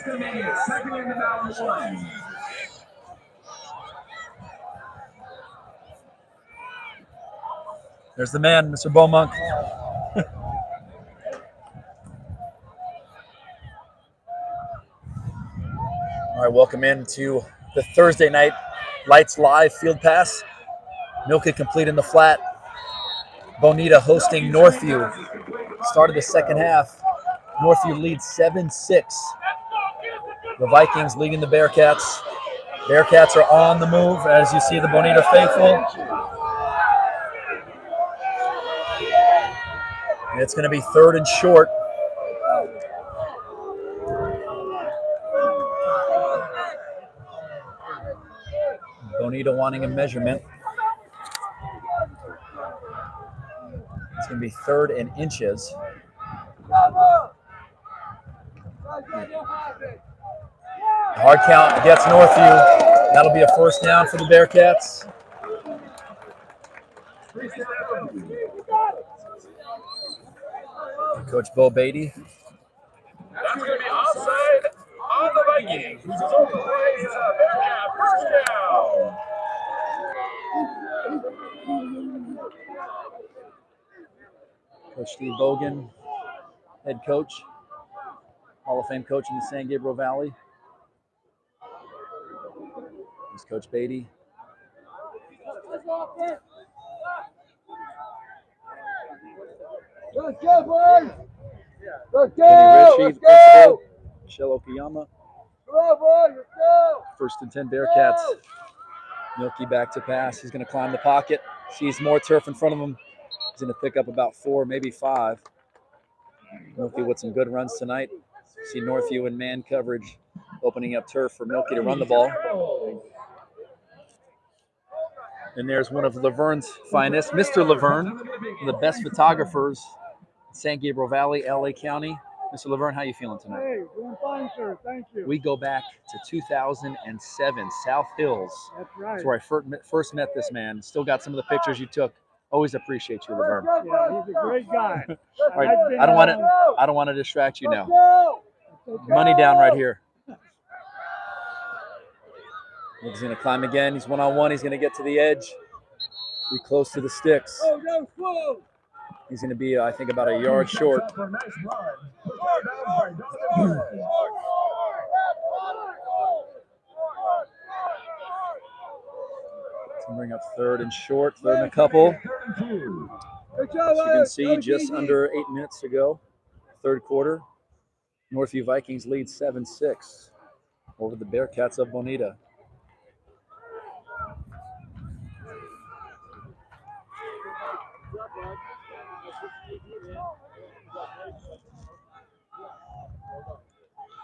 Second in the balance one. There's the man, Mr. Beaumonk. All right, welcome into the Thursday night Lights Live Field Pass. Milk it complete in the flat. Bonita hosting Northview. Started the second half. Northview leads 7-6. The Vikings leading the Bearcats. Bearcats are on the move, as you see the Bonita faithful. It's going to be third and short. Bonita wanting a measurement. It's going to be third and inches. Hard count gets Northview. That'll be a first down for the Bearcats. Coach Bo Beatty. That's going to be offside on the Vikings. So the play is a Bearcat first down. Coach Steve Bogan, head coach, Hall of Fame coach in the San Gabriel Valley. Here's Coach Beatty. Let's go, boys! Let's go! Kenny Ritchie, Let's go! Michelle Okiyama. Come on, boys! Let's go! First and 10 Bearcats. Milky back to pass. He's going to climb the pocket. Sees more turf in front of him. He's going to pick up about 4, maybe 5. Milky with some good runs tonight. See Northview in man coverage, opening up turf for Milky to run the ball. And there's one of Laverne's finest, Mr. Laverne, one of the best photographers in San Gabriel Valley, LA County. Mr. Laverne, how are you feeling tonight? Hey, doing fine, sir. Thank you. We go back to 2007, South Hills. That's right. That's where I first met this man. Still got some of the pictures you took. Always appreciate you, Laverne. Yeah, he's a great guy. All right, I don't want to distract you now. Okay. Money down right here. He's going to climb again. He's one-on-one. He's going to get to the edge. Be close to the sticks. He's going to be, I think, about a yard short. Bring up third and short, third and a couple. As you can see, just under 8 minutes to go, third quarter. Northview Vikings lead 7-6 over the Bearcats of Bonita.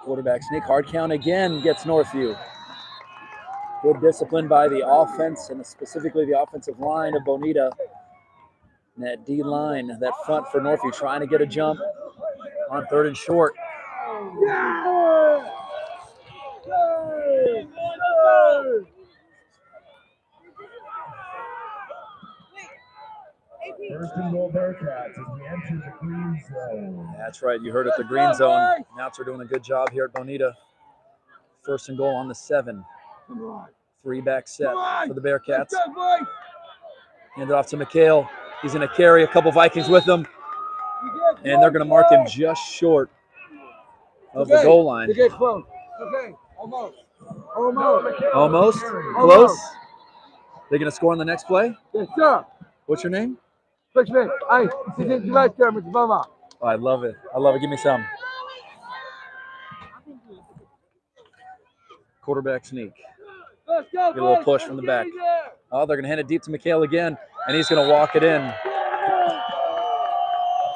Quarterback sneak, hard count again, gets Northview. Good discipline by the offense and specifically the offensive line of Bonita. And that D line, that front for Northview, trying to get a jump on third and short. First and goal Bearcats as we enter the green zone. That's right, you heard it, the green zone. Announcer doing a good job here at Bonita. First and goal on the 7. 3-back set for the Bearcats. Hand it off to McHale. He's going to carry a couple Vikings with him. And they're going to mark him just short of the goal line. Okay, close. Okay, almost. Almost? Close? They're going to score on the next play? Yes, sir. What's your name? Fishman. Hey, you did the right there, Mr. Bama. Oh, I love it. I love it. Give me some. Quarterback sneak. Let's go, Get a little push from the back. Oh, they're going to hand it deep to McHale again, and he's going to walk it in.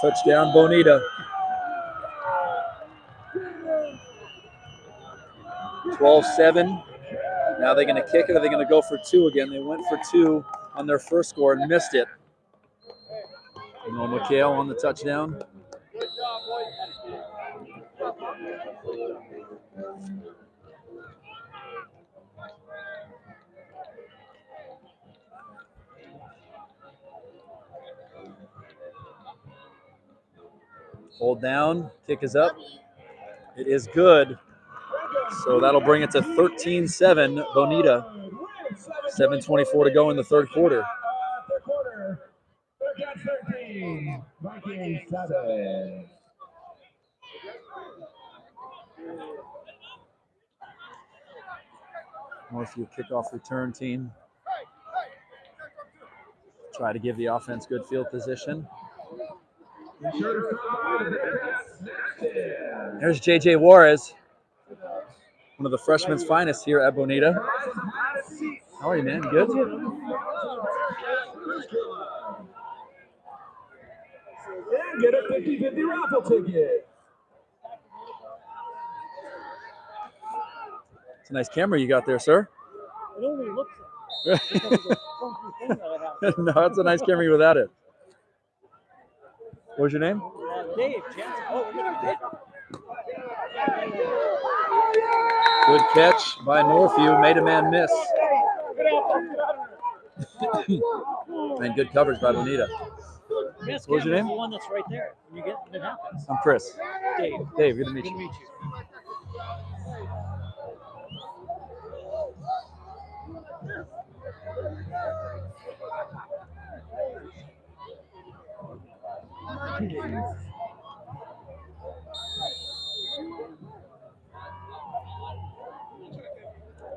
Touchdown, Bonita. 12-7. Now they're going to kick it, or they're going to go for 2 again. They went for 2 on their first score and missed it. No McHale on the touchdown. Hold down, kick is up. It is good. So that'll bring it to 13-7, Bonita. 7:24 to go in the third quarter. Third quarter. Bearcats 13, Vikings 7. Northview kickoff return team. Try to give the offense good field position. There's J.J. Juarez, one of the freshmen's finest here at Bonita. How are you, man? Good? And get a 50-50 raffle ticket. It's a nice camera you got there, sir. It only looks like because of the funky thing that I have. No, it's a nice camera without it. What's your name? Dave, Jensen. Oh, look at Dave. Good catch by Northview. Made a man miss. And good coverage by Bonita. Yes, What's your name? The one that's right there. When it happens. I'm Chris. Dave. Dave, good to meet Good to you. meet you.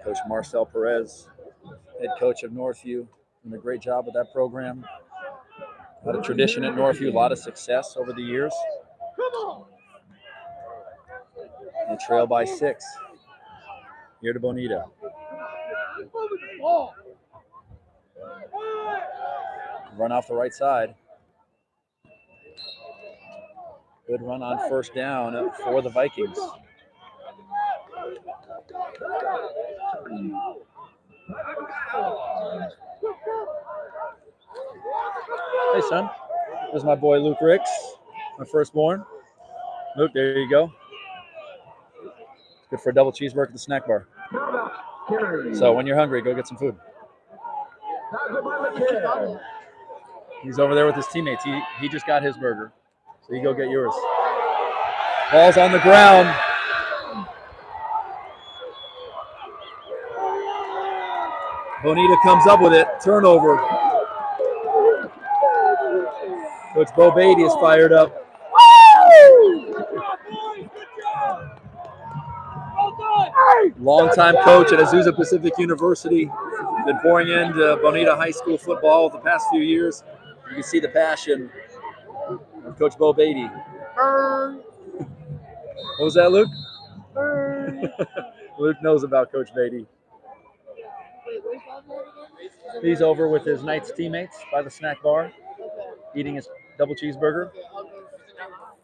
Coach Marcel Perez, head coach of Northview, doing a great job with that program. A lot of tradition at Northview, a lot of success over the years. And trail by 6 here to Bonita. Run off the right side. Good run on first down for the Vikings. Hey, son. There's my boy Luke Ricks, my firstborn. Luke, there you go. Good for a double cheeseburger at the snack bar. So when you're hungry, go get some food. He's over there with his teammates. He just got his burger. So you go get yours. Ball's on the ground. Bonita comes up with it. Turnover. Coach Bo Beatty is fired up. Longtime coach at Azusa Pacific University. Been pouring into Bonita High School football the past few years. You can see the passion of Coach Bo Beatty. What was that, Luke? Luke knows about Coach Beatty. He's over with his Knights teammates by the snack bar, eating his double cheeseburger.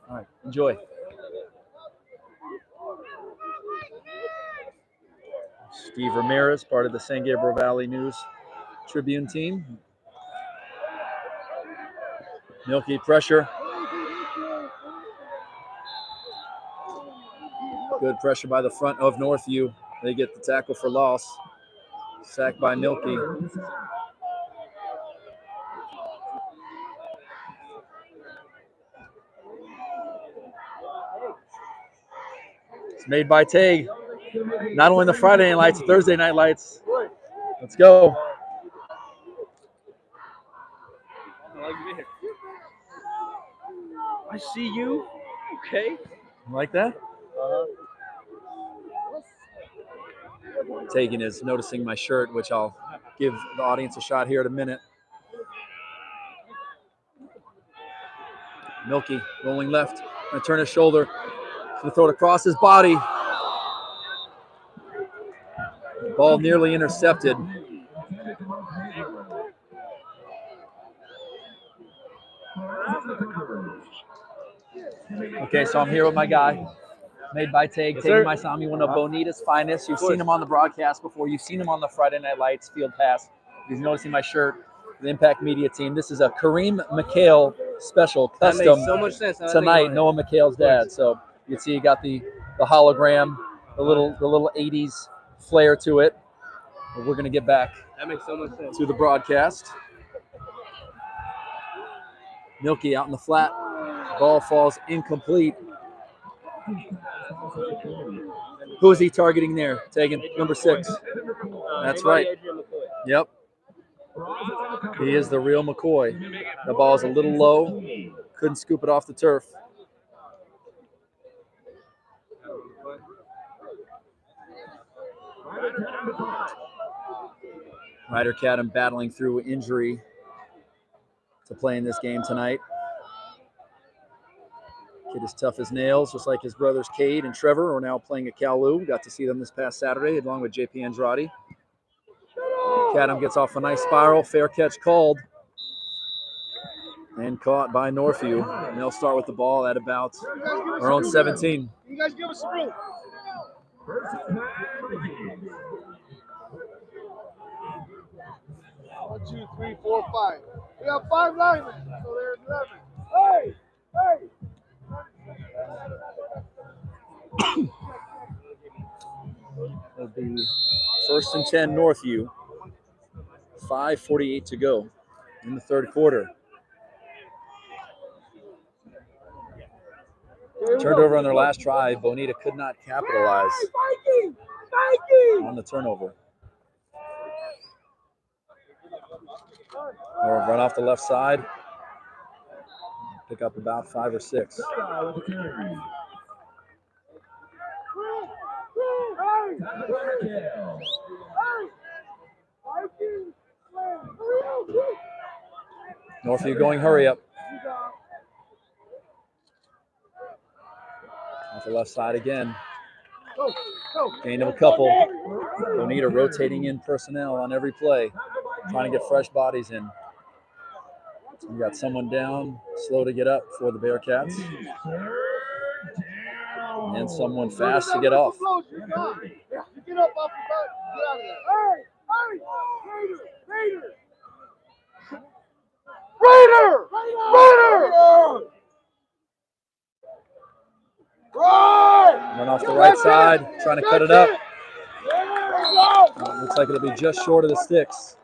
All right, enjoy. Steve Ramirez, part of the San Gabriel Valley News Tribune team. Milky pressure. Good pressure by the front of Northview. They get the tackle for loss. Sacked by Milky. It's made by Tay. Not only the Friday night lights, the Thursday night lights. Let's go. I see you. Okay. You like that? Tegan is noticing my shirt, which I'll give the audience a shot here in a minute. Milky rolling left. Gonna turn his shoulder. Gonna throw it across his body. Ball nearly intercepted. Okay, so I'm here with my guy. Made by Tag, Yes, Taking sir. my Sami, one of Bonita's finest. You've seen him on the broadcast before. You've seen him on the Friday Night Lights Field Pass. He's noticing my shirt, the Impact Media team. This is a Kareem McHale special, custom That makes so much sense. tonight. Noah McHale's dad. So you can see you got the hologram, the little 80s flair to it. But we're gonna get back That makes so much sense. to the broadcast. Milky out in the flat. Ball falls incomplete. Who is he targeting there? Taking number 6. That's right. Yep. He is the real McCoy. The ball is a little low. Couldn't scoop it off the turf. Ryder Cadam battling through injury to play in this game tonight. Kid is tough as nails, just like his brothers Cade and Trevor are now playing at Kowloon. Got to see them this past Saturday along with JP Andrade. Cadam gets off a nice spiral. Fair catch called. And caught by Northview. And they'll start with the ball at about our own 17. You guys give us some room. 1, 2, 3, 4, 5. We have 5 linemen, so there's 11. Hey! Hey! It'll be 1st and 10 Northview. 5:48 to go in the third quarter. Turned over on their last try. Bonita could not capitalize on the turnover. Or run off the left side. Pick up about 5 or 6. Northview going hurry up. Off the left side again. Gain of a couple. Bonita rotating in personnel on every play, trying to get fresh bodies in. We got someone down, slow to get up for the Bearcats. And someone fast to get off. Get up off your butt. Get out of there. Raider! Run off the right side, trying to cut it up. Looks like it'll be just short of the sticks.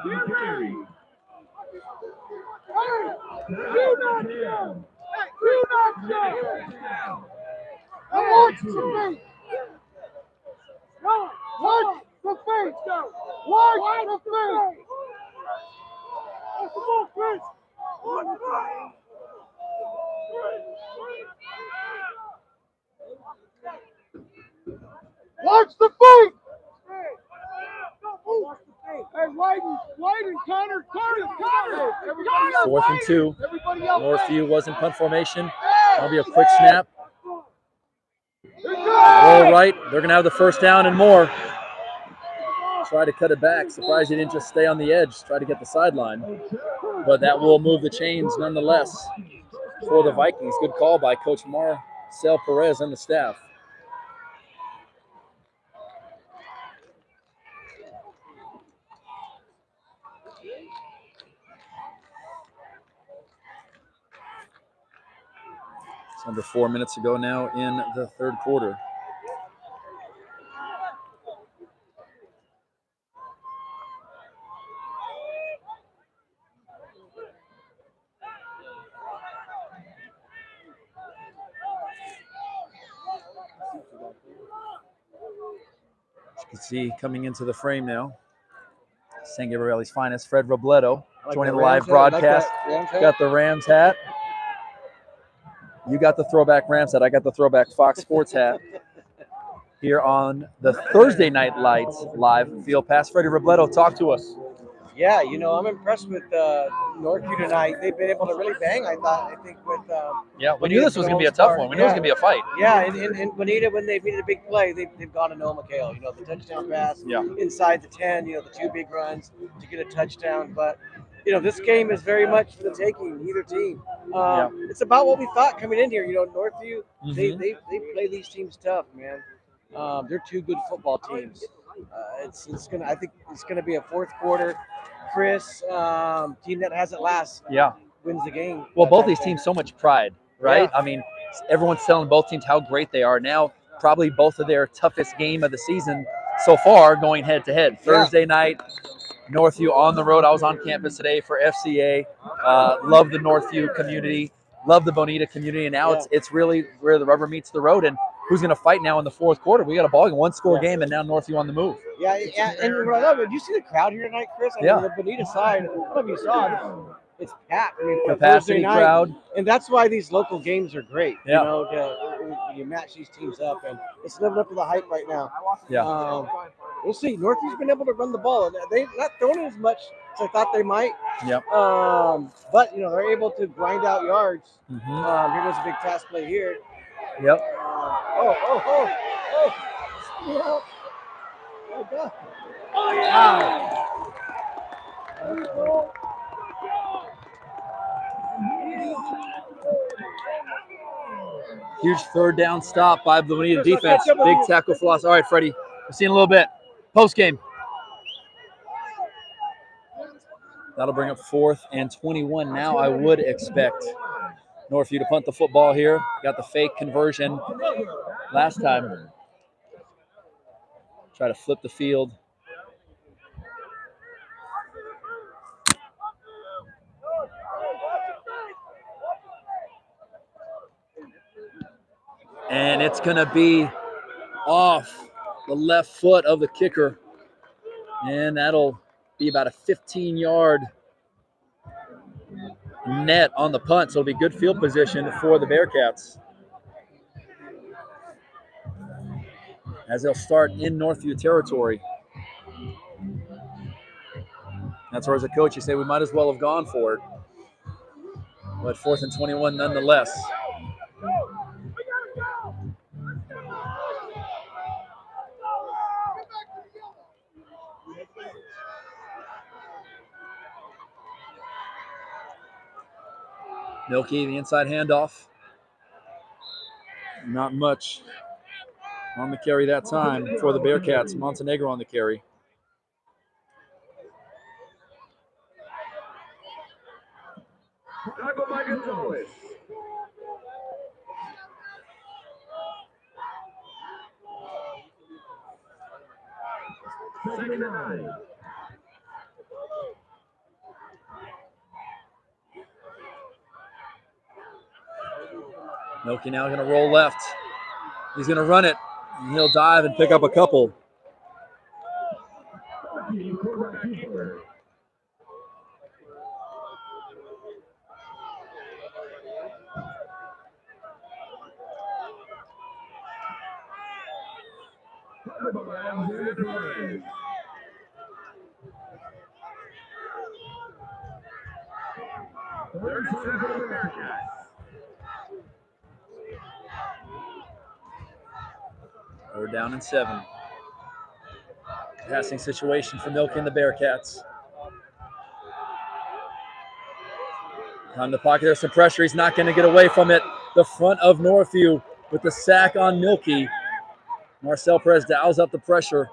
Get ready! Hey! You not down! I want some face! Watch the face! Watch the face! Come on, Chris! Watch the face! Hey, Whiten, Connor! 4th and 2. Northview was in punt formation. That'll be a quick snap. Roll right. They're going to have the first down and more. Try to cut it back. Surprised he didn't just stay on the edge. Try to get the sideline. But that will move the chains nonetheless for the Vikings. Good call by Coach Marcel Perez and the staff. It's under 4 minutes to go now in the third quarter. As you can see, coming into the frame now, San Gabriele's finest, Fred Robledo, joining the live broadcast. Got the Rams hat. You got the throwback Rams hat. I got the throwback Fox Sports hat. Here on the Thursday Night Lights live field pass. Freddie Robledo, talk to us. Yeah, I'm impressed with Northview tonight. They've been able to really bang, I think, with we knew this was going to be a tough one. We knew it was going to be a fight. Yeah, and Bonita, when they've needed a big play, they've gone to Noah McHale. The touchdown pass inside the 10, the 2 big runs to get a touchdown. But, this game is very much for the taking, either team. It's about what we thought coming in here. Northview, they play these teams tough, man. They're 2 good football teams. I think it's gonna be a fourth quarter. Chris, team that has it last, wins the game. Well, both these teams, so much pride, right? I mean, everyone's telling both teams how great they are. Now, probably both of their toughest game of the season so far, going head to head. Thursday night, Northview on the road. I was on campus today for FCA. Love the Northview community. Love the Bonita community. And now it's really where the rubber meets the road. And who's going to fight now in the fourth quarter? We got a ball game, one-score game, and now Northview on the move. Yeah, and what I love, did you see the crowd here tonight, Chris? I mean, the Bonita side, I don't know if you saw it. It's packed. I mean, Capacity crowd. And that's why these local games are great. Yeah. You know, you match these teams up, and it's living up to the hype right now. Yeah. We'll see. Northview's been able to run the ball, and they're not throwing it as much as I thought they might. Yep. But you know, they're able to grind out yards. Mm-hmm. Here goes a big pass play here. Yep. Oh God. Wow. Huge third down stop by the Bonita defense. Big tackle for loss. All right, Freddie, we'll see you in a little bit. Post game. That'll bring up 4th and 21. Now I would expect Northview to punt the football here. Got the fake conversion last time. Try to flip the field. And it's going to be off the left foot of the kicker. And that'll be about a 15-yard net on the punt. So it'll be good field position for the Bearcats, as they'll start in Northview territory. That's where, as a coach, you say we might as well have gone for it. But 4th and 21 nonetheless. Milky, the inside handoff. Not much on the carry that time for the Bearcats. Montenegro on the carry. Tackle by Gonzalez. Second and 9. Milky now going to roll left. He's going to run it, and he'll dive and pick up a couple. We're down in 7. Passing situation for Milky and the Bearcats. On the pocket, there's some pressure. He's not going to get away from it. The front of Northview with the sack on Milky. Marcel Perez dials up the pressure.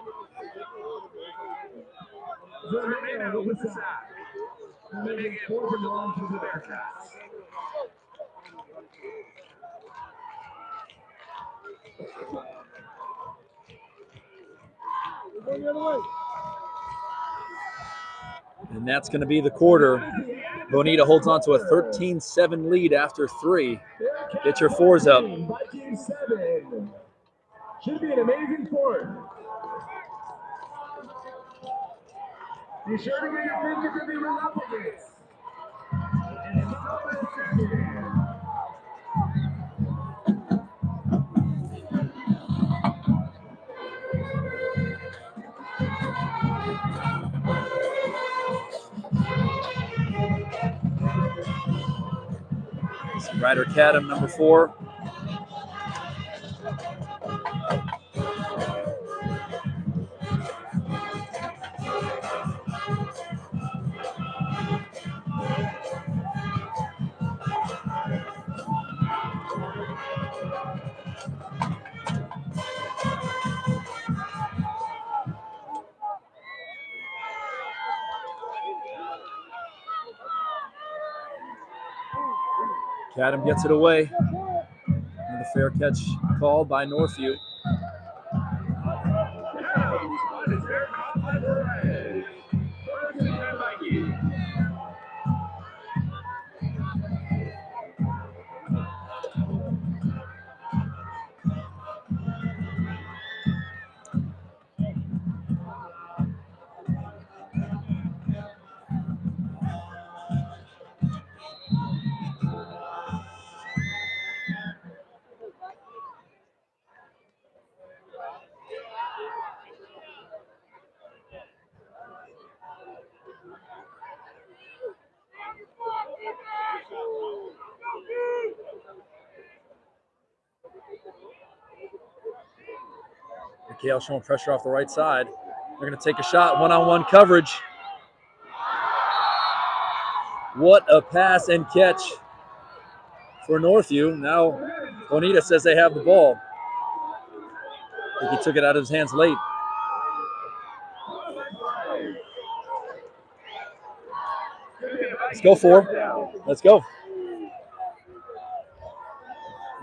And that's going to be the quarter. Bonita holds on to a 13-7 lead after 3. Get your 4s up. Should be an amazing sport. Be sure to get your pictures of your applicants. Ryder Cadam, number 4. Cadam gets it away. And the fair catch called by Northview. Vikings. McHale showing pressure off the right side. They're going to take a shot, one-on-one coverage. What a pass and catch for Northview. Now Bonita says they have the ball. I think he took it out of his hands late. Let's go, 4. Let's go.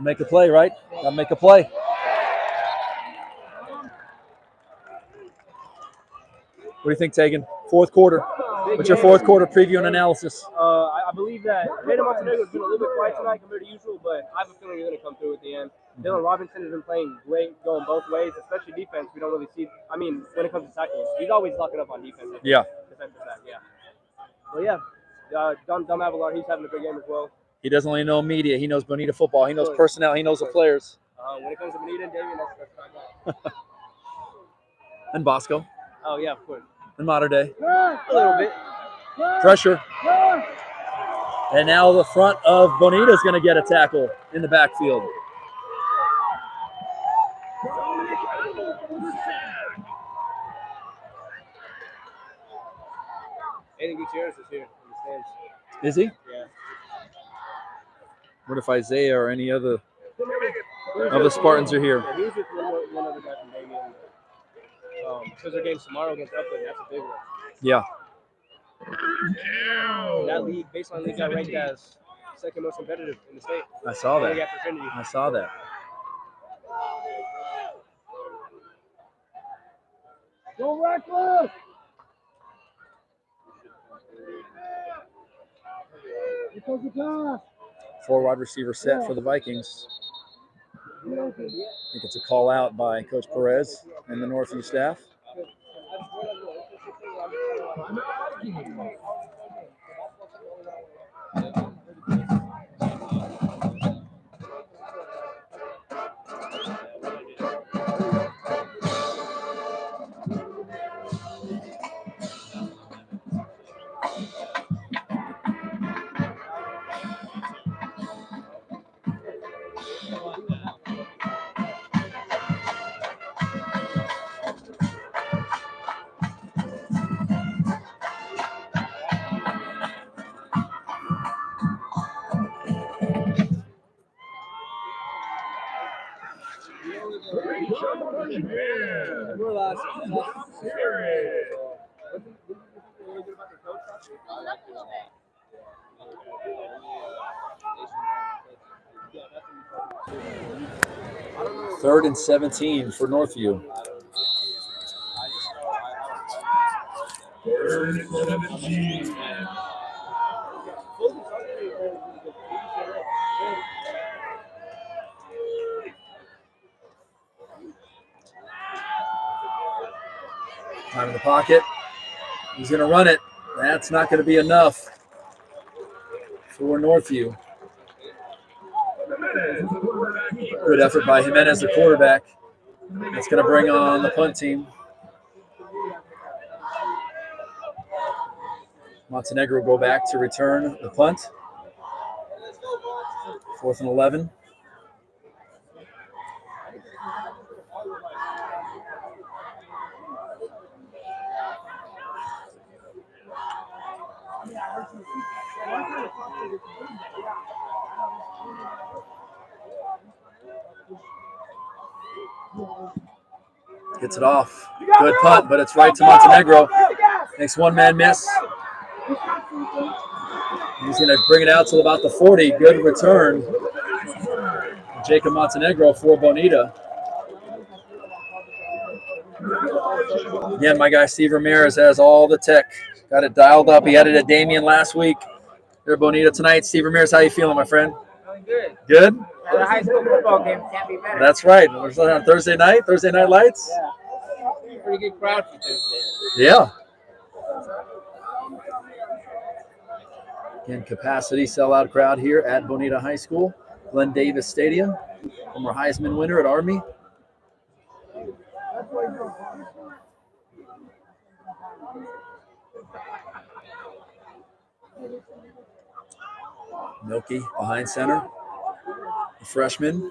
Make a play, right? Gotta make a play. What do you think, Tegan? Fourth quarter. What's your fourth quarter preview and analysis? I believe that Random Montenegro has been a little bit quiet tonight compared to usual, but I have a feeling they're going to come through at the end. Dylan Robinson has been playing great, going both ways, especially defense. We don't really see. I mean, when it comes to tackles, he's always locking up on defense. Yeah. Defensive back, yeah. Well, yeah. Dom Avalar, he's having a big game as well. He doesn't only know media. He knows Bonita football. He knows personnel. He knows the players. When it comes to Bonita and Davian, that's not bad. And Bosco. Oh, yeah, of course. And Mater Day. A little bit. Pressure. And now the front of Bonita is going to get a tackle in the backfield. Aiden Gutierrez is here in the stands. Is he? Yeah. What if Isaiah or any other of the Spartans are here? Yeah, he was with one other guy from Davian. Because their game's tomorrow against Upland, that's a big one. Yeah. That league, baseline league, got ranked as second most competitive in the state. I saw Only that. after Trinity. I saw that. Go Radcliffe! Here comes the pass. 4 wide receiver set for the Vikings. I think it's a call out by Coach Perez and the Northview staff. Third and 17 for Northview. Third and 17. Time in the pocket. He's going to run it. That's not going to be enough for Northview. Good effort by Jimenez, the quarterback. That's going to bring on the punt team. Montenegro will go back to return the punt. 4th and 11. Gets it off. Good punt, but it's right to Montenegro. Makes one man miss. He's going to bring it out to about the 40. Good return. Jacob Montenegro for Bonita. Again, my guy Steve Ramirez has all the tech. Got it dialed up. He added a Damien last week. Here, Bonita tonight. Steve Ramirez, how you feeling, my friend? Good. Good? At a high school football game, can't be better. That's right. We're still on Thursday night lights. Yeah. Pretty good crowd for Thursday. Yeah. Again, capacity sellout crowd here at Bonita High School, Glenn Davis Stadium. Former Heisman winner at Army. Milky behind center. The freshman.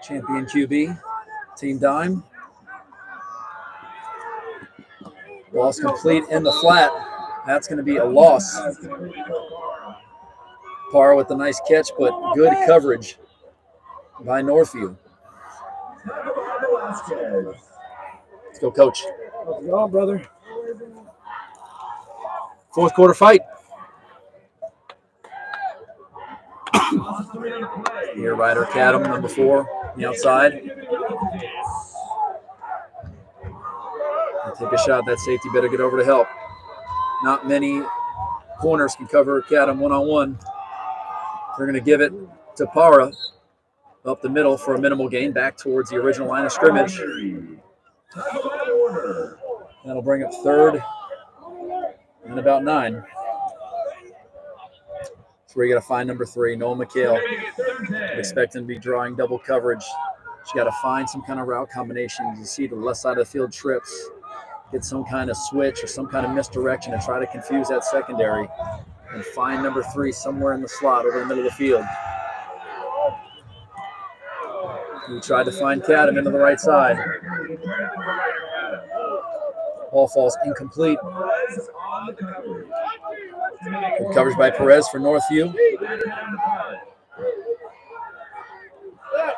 Champion QB. Team dime. Ball's complete in the flat. That's going to be a loss. Parr with a nice catch, but good coverage by Northview. Let's go, coach. Let's go, brother. Fourth quarter fight. Here, Ryder Cadam, number 4, on the outside. Take a shot. That safety better get over to help. Not many corners can cover Cadam one-on-one. They're going to give it to Parra up the middle for a minimal gain, back towards the original line of scrimmage. That'll bring up third and about 9. That's where you got to find number 3, Noah McHale. Expect him to be drawing double coverage. You got to find some kind of route combination. You see the left side of the field trips, get some kind of switch or some kind of misdirection and try to confuse that secondary, and find number 3 somewhere in the slot over the middle of the field. He tried to find Cadam into the right side. Ball falls incomplete. Good coverage by Perez for Northview.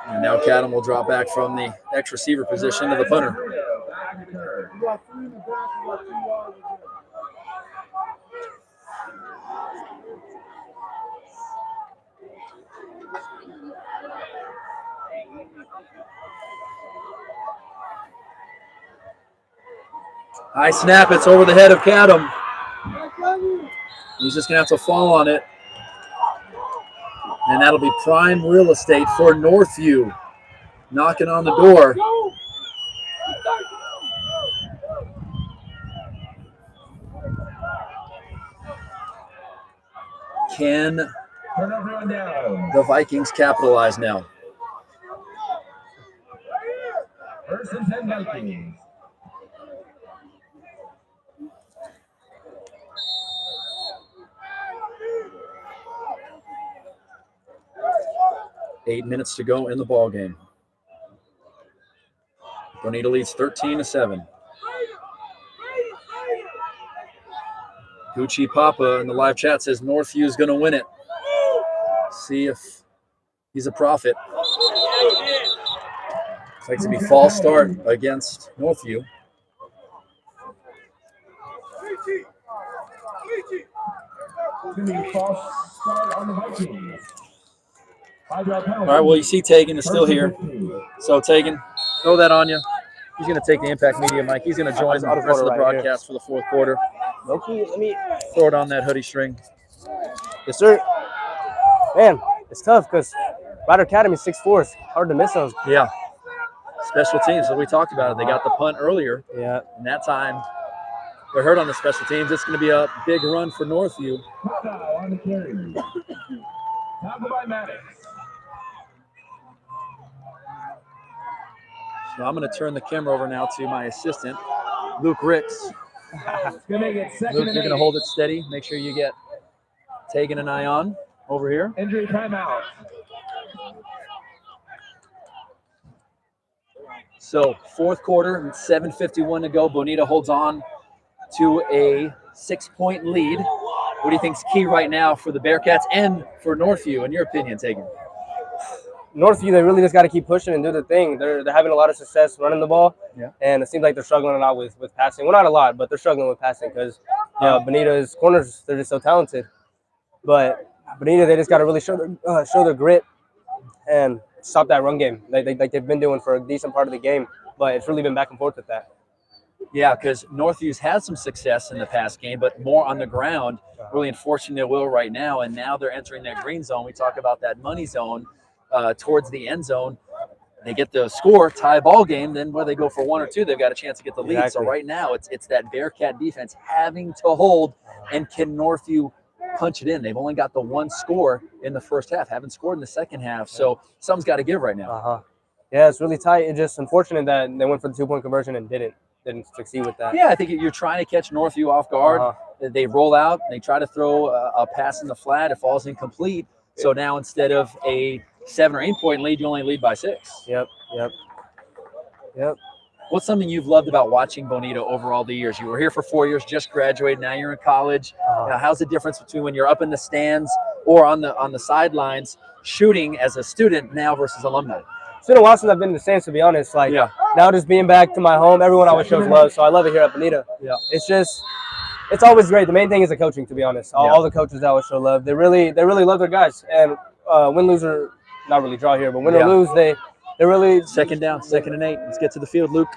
And now Cadam will drop back from the X receiver position to the punter. High snap, it's over the head of Cadam. He's just going to have to fall on it. And that'll be prime real estate for Northview. Knocking on the door. Can the Vikings capitalize now? First and 10 Vikings. 8 minutes to go in the ball game. Bonita leads 13-7. Gucci Papa in the live chat says Northview is going to win it. See if he's a prophet. Looks like to be false start against Northview. All right, well, you see Tegan is still here. So, Tegan, throw that on you. He's going to take the Impact Media mic. He's going to join the rest of the broadcast for the fourth quarter. Loki, let me throw it on that hoodie string. Yes, sir. Man, it's tough because Ryder Academy 6'4", it's hard to miss those. Yeah. Special teams, so we talked about it. They got the punt earlier. Yeah. And that time, they're hurt on the special teams. It's going to be a big run for Northview. On the carry. Tackle by Maddox. So I'm going to turn the camera over now to my assistant, Luke Ricks. Luke, you're going to hold it steady. Make sure you get Tegan and I on over here. Injury timeout. So fourth quarter and 7:51 to go. Bonita holds on to a 6-point lead. What do you think is key right now for the Bearcats and for Northview, in your opinion, Tegan? Northview, they really just got to keep pushing and do the thing. They're having a lot of success running the ball, and it seems like they're struggling a lot with passing. Well, not a lot, but they're struggling with passing because Bonita's corners, they're just so talented. But Bonita, they just got to really show their grit and stop that run game like they've been doing for a decent part of the game. But it's really been back and forth with that. Yeah, because Northview's had some success in the past game, but more on the ground, really enforcing their will right now. And now they're entering that green zone. We talk about that money zone towards the end zone. They get the score, tie ball game, then where they go for 1 or 2, they've got a chance to get the lead. Exactly. So right now, it's that Bearcat defense having to hold, and can Northview punch it in? They've only got the 1 score in the first half, haven't scored in the second half. So something's got to give right now. Yeah, it's really tight. It's just unfortunate that they went for the 2-point conversion and didn't succeed with that. Yeah, I think you're trying to catch Northview off guard. They roll out, they try to throw a pass in the flat. It falls incomplete. So now instead of a 7 or 8 point lead, you only lead by 6. Yep. What's something you've loved about watching Bonita over all the years? You were here for 4 years, just graduated. Now you're in college. Now, how's the difference between when you're up in the stands or on the sidelines shooting as a student now versus alumni? It's been a while since I've been in the stands, to be honest. Like now, just being back to my home, everyone always shows love, so I love it here at Bonita. Yeah, it's always great. The main thing is the coaching, to be honest. All the coaches always show love. They really love their guys, and win, lose, or not really draw here, but win or lose, they really second down, 2nd and 8. Let's get to the field, Luke.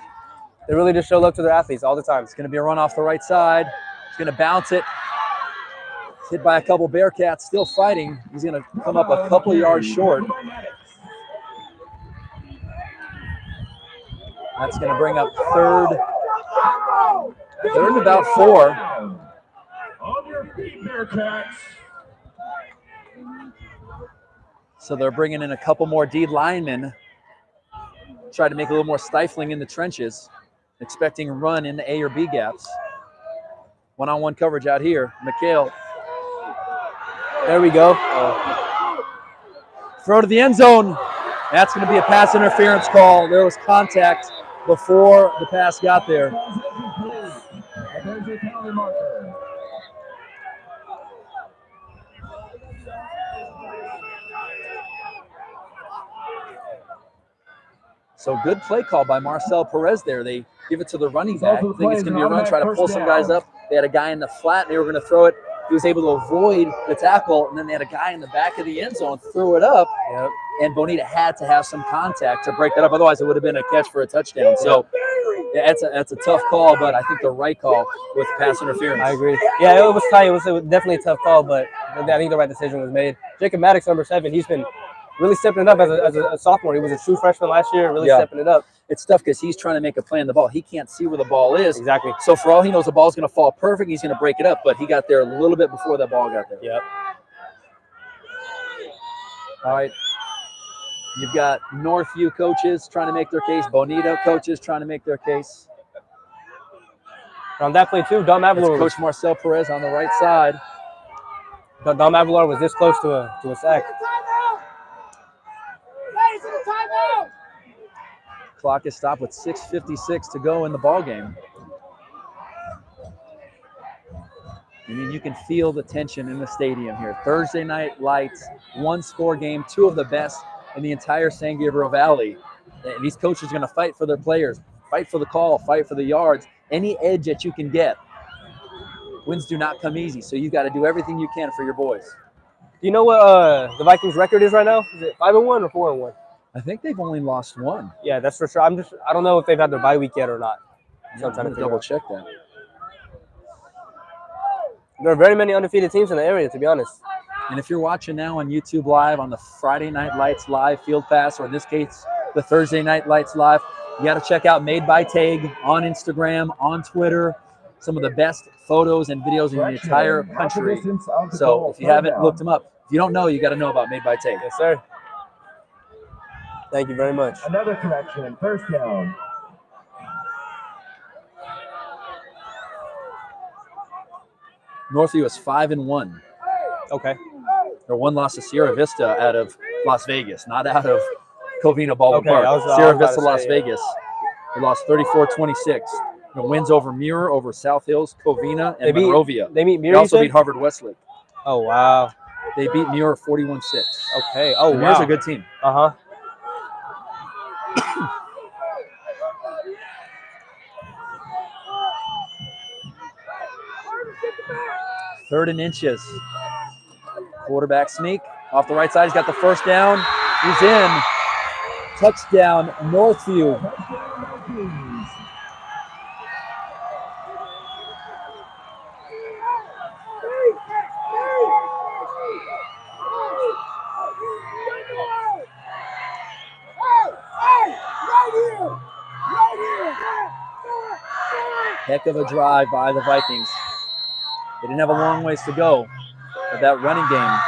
They really just show love to their athletes all the time. It's going to be a run off the right side. He's going to bounce it. It's hit by a couple Bearcats, still fighting. He's going to come up a couple yards short. That's going to bring up third and about 4. On your feet, Bearcats. So they're bringing in a couple more D linemen. Try to make it a little more stifling in the trenches. Expecting run in the A or B gaps. One-on-one coverage out here. McHale. There we go. Throw to the end zone. That's going to be a pass interference call. There was contact before the pass got there. So good play call by Marcel Perez there. They give it to the running back. I think it's going to be a run, try to pull some guys up. They had a guy in the flat. They were going to throw it. He was able to avoid the tackle, and then they had a guy in the back of the end zone throw it up. Yep. And Bonita had to have some contact to break that up. Otherwise, it would have been a catch for a touchdown. So yeah, that's a tough call, but I think the right call with pass interference. I agree. Yeah, it was tight. It was definitely a tough call, but I think the right decision was made. Jacob Maddox, number 7, he's been really stepping it up as a sophomore. He was a true freshman last year, really stepping it up. It's tough because he's trying to make a play on the ball. He can't see where the ball is. Exactly. So for all he knows, the ball's going to fall perfect. He's going to break it up, but he got there a little bit before the ball got there. Yep. All right. You've got Northview coaches trying to make their case. Bonita coaches trying to make their case. On that play, too, Dom Aguilar. Coach Marcel Perez on the right side. Dom Aguilar was this close to a sack. Clock is stopped with 6:56 to go in the ball game. I mean, you can feel the tension in the stadium here. Thursday night lights, 1-score game, 2 of the best in the entire San Gabriel Valley. And these coaches are going to fight for their players, fight for the call, fight for the yards, any edge that you can get. Wins do not come easy, so you've got to do everything you can for your boys. Do you know what the Vikings' record is right now? Is it 5-1 or 4-1? I think they've only lost 1. Yeah, that's for sure. I don't know if they've had their bye week yet or not. So I'm trying to double check that. There are very many undefeated teams in the area, to be honest. And if you're watching now on YouTube Live on the Friday Night Lights Live Field Pass, or in this case, the Thursday Night Lights Live, you got to check out Made by Tag on Instagram, on Twitter. Some of the best photos and videos in the entire country. So if you haven't looked them up, if you don't know, you got to know about Made by Tag. Yes, sir. Thank you very much. Another correction, first down. Northview is 5-1. Okay. Their 1 loss to Sierra Vista out of Las Vegas, not out of Covina Baldwin Park. I was Sierra Vista, Las say, Vegas. They lost 34-26. The wins over Muir, over South Hills, Covina, and Monrovia. They beat Muir. They also beat Harvard Westlake. Oh, wow. They beat Muir 41-6. Okay. Oh, wow. Muir's a good team. Uh-huh. Third and inches. Quarterback sneak. Off the right side, he's got the first down. He's in. Touchdown, Northview. Heck of a drive by the Vikings. They didn't have a long ways to go, but that running game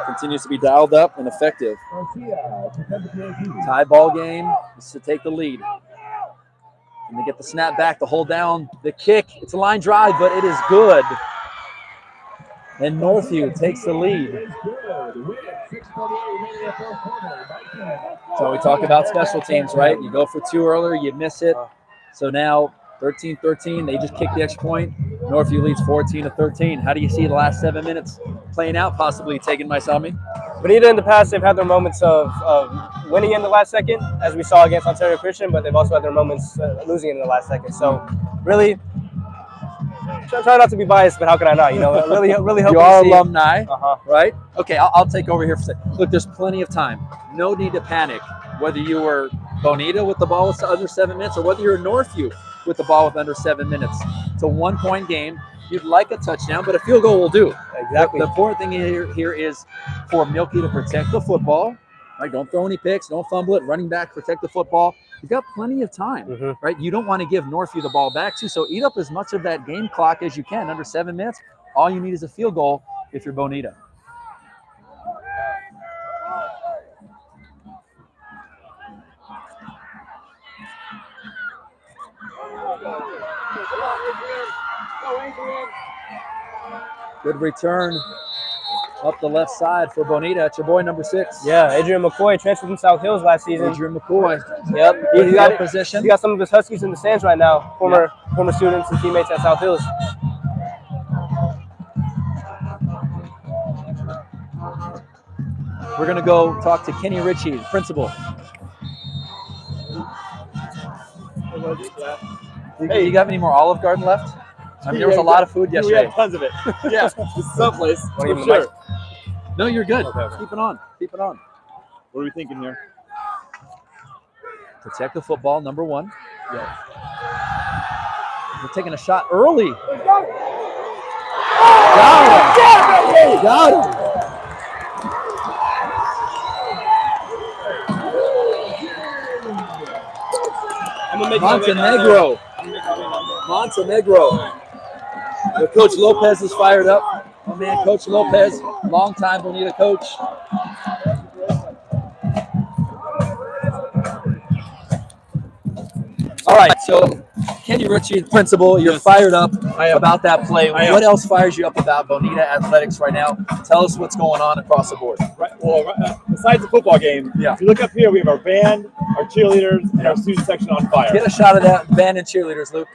continues to be dialed up and effective. Tie ball game is to take the lead. And they get the snap back, the hold down, the kick. It's a line drive, but it is good. And Northview takes the lead. So we talk about special teams, right? You go for two earlier, you miss it. So now 13-13, they just kick the extra point. Northview leads 14-13. How do you see the last 7 minutes playing out, possibly taken by Salmi? Bonita in the past, they've had their moments of winning in the last second, as we saw against Ontario Christian, but they've also had their moments losing in the last second. So really, try not to be biased, but how can I not? You know, really hope you are to see alumni, right? Okay, I'll take over here for a second. Look, there's plenty of time. No need to panic. Whether you were Bonita with the ball with under 7 minutes or whether you're Northview with the ball with under 7 minutes. It's a 1-point game. You'd like a touchdown, but a field goal will do. Exactly. The important thing here is for Milky to protect the football. Right? Don't throw any picks. Don't fumble it. Running back, protect the football. You've got plenty of time, right? You don't want to give Northview the ball back too. So eat up as much of that game clock as you can. Under 7 minutes, all you need is a field goal if you're Bonita. Good return up the left side for Bonita. It's your boy, number 6. Yeah, Adrian McCoy transferred from South Hills last season. Adrian McCoy. Yep. He got position. He got some of his Huskies in the stands right now. Former students and teammates at South Hills. We're going to go talk to Kenny Ritchie, principal. Hey, you got any more Olive Garden left? I mean, there was a lot of food yesterday. We had tons of it. Yeah, this is someplace. For sure. No, you're good. Okay. Keep it on. Keep it on. What are we thinking here? Protect the football, number 1. Yeah. We're taking a shot early. Got him. Got him. Montenegro. Coach Lopez is fired up. Oh man, Coach Lopez, longtime Bonita coach. All right, so Kenny Ritchie, principal, you're fired up about that play. What else fires you up about Bonita athletics right now? Tell us what's going on across the board. Besides the football game, if you look up here, we have our band, our cheerleaders, and our student section on fire. Get a shot of that band and cheerleaders, Luke.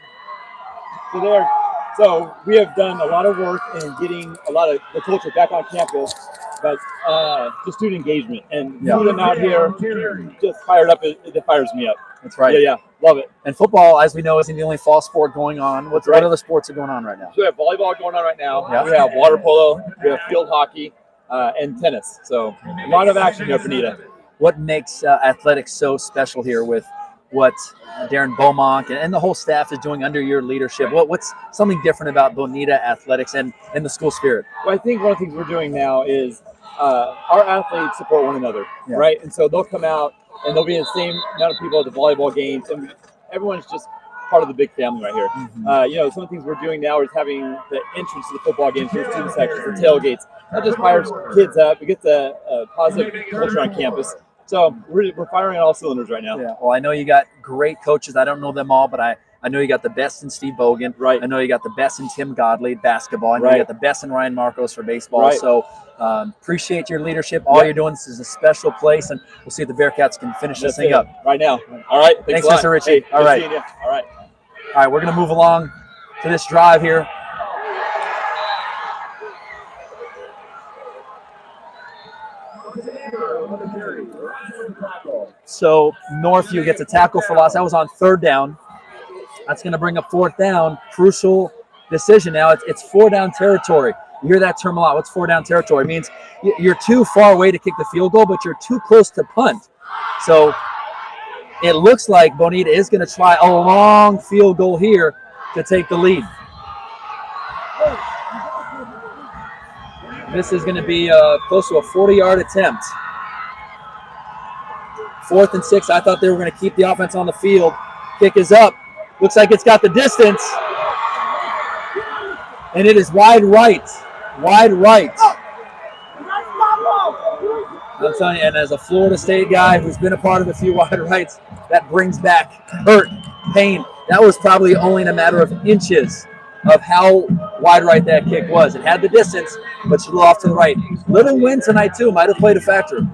So we have done a lot of work in getting a lot of the culture back on campus, but just student engagement and seeing them out here just fired up. It fires me up. That's right. Yeah, love it. And football, as we know, isn't the only fall sport going on. What other sports are going on right now? So we have volleyball going on right now. Yeah. We have water polo. We have field hockey and tennis. So a lot of action here, Bonita. What makes athletics so special here with what Darren Beaumont and the whole staff is doing under your leadership? What's something different about Bonita athletics and the school spirit? Well, I think one of the things we're doing now is our athletes support one another, right? And so they'll come out and they'll be in the same amount of people at the volleyball games, and everyone's just part of the big family right here. Some of the things we're doing now is having the entrance to the football games, the student sections, the tailgates. That just fires kids up. It gets a positive culture on campus. So we're firing on all cylinders right now. Yeah. Well, I know you got great coaches. I don't know them all, but I know you got the best in Steve Bogan. Right. I know you got the best in Tim Godley, basketball. I know you got the best in Ryan Marcos for baseball. Right. So appreciate your leadership. All you're doing. This is a special place, and we'll see if the Bearcats can finish this thing up. Right now. All right. Thanks Mr. Ritchie. Hey, all right. All right. All right, we're going to move along to this drive here. So Northview gets a tackle for loss. That was on 3rd down. That's going to bring up 4th down. Crucial decision now. It's 4-down territory. You hear that term a lot. What's 4-down territory? It means you're too far away to kick the field goal, but you're too close to punt. So it looks like Bonita is going to try a long field goal here to take the lead. This is going to be close to a 40-yard attempt. 4th and 6. I thought they were going to keep the offense on the field. Kick is up. Looks like it's got the distance. And it is wide right. Wide right. I'm telling you, and as a Florida State guy who's been a part of a few wide rights, that brings back hurt, pain. That was probably only in a matter of inches of how wide right that kick was. It had the distance, but she blew off to the right. Little wind tonight, too, might have played a factor.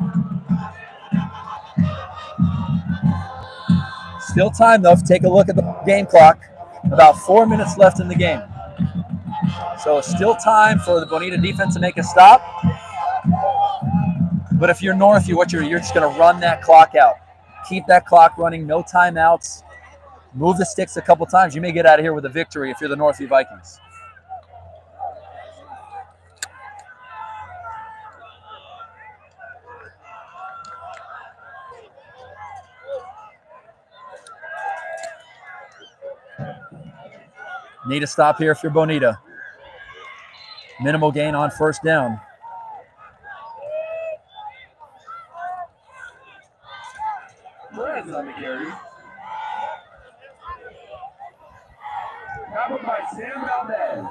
Still time, though. Take a look at the game clock. About 4 minutes left in the game. So still time for the Bonita defense to make a stop. But if you're Northview, you're just going to run that clock out. Keep that clock running, no timeouts. Move the sticks a couple times. You may get out of here with a victory if you're the Northview Vikings. Need a stop here if you're Bonita. Minimal gain on first down. On the carry. Covered by Sam Valdez.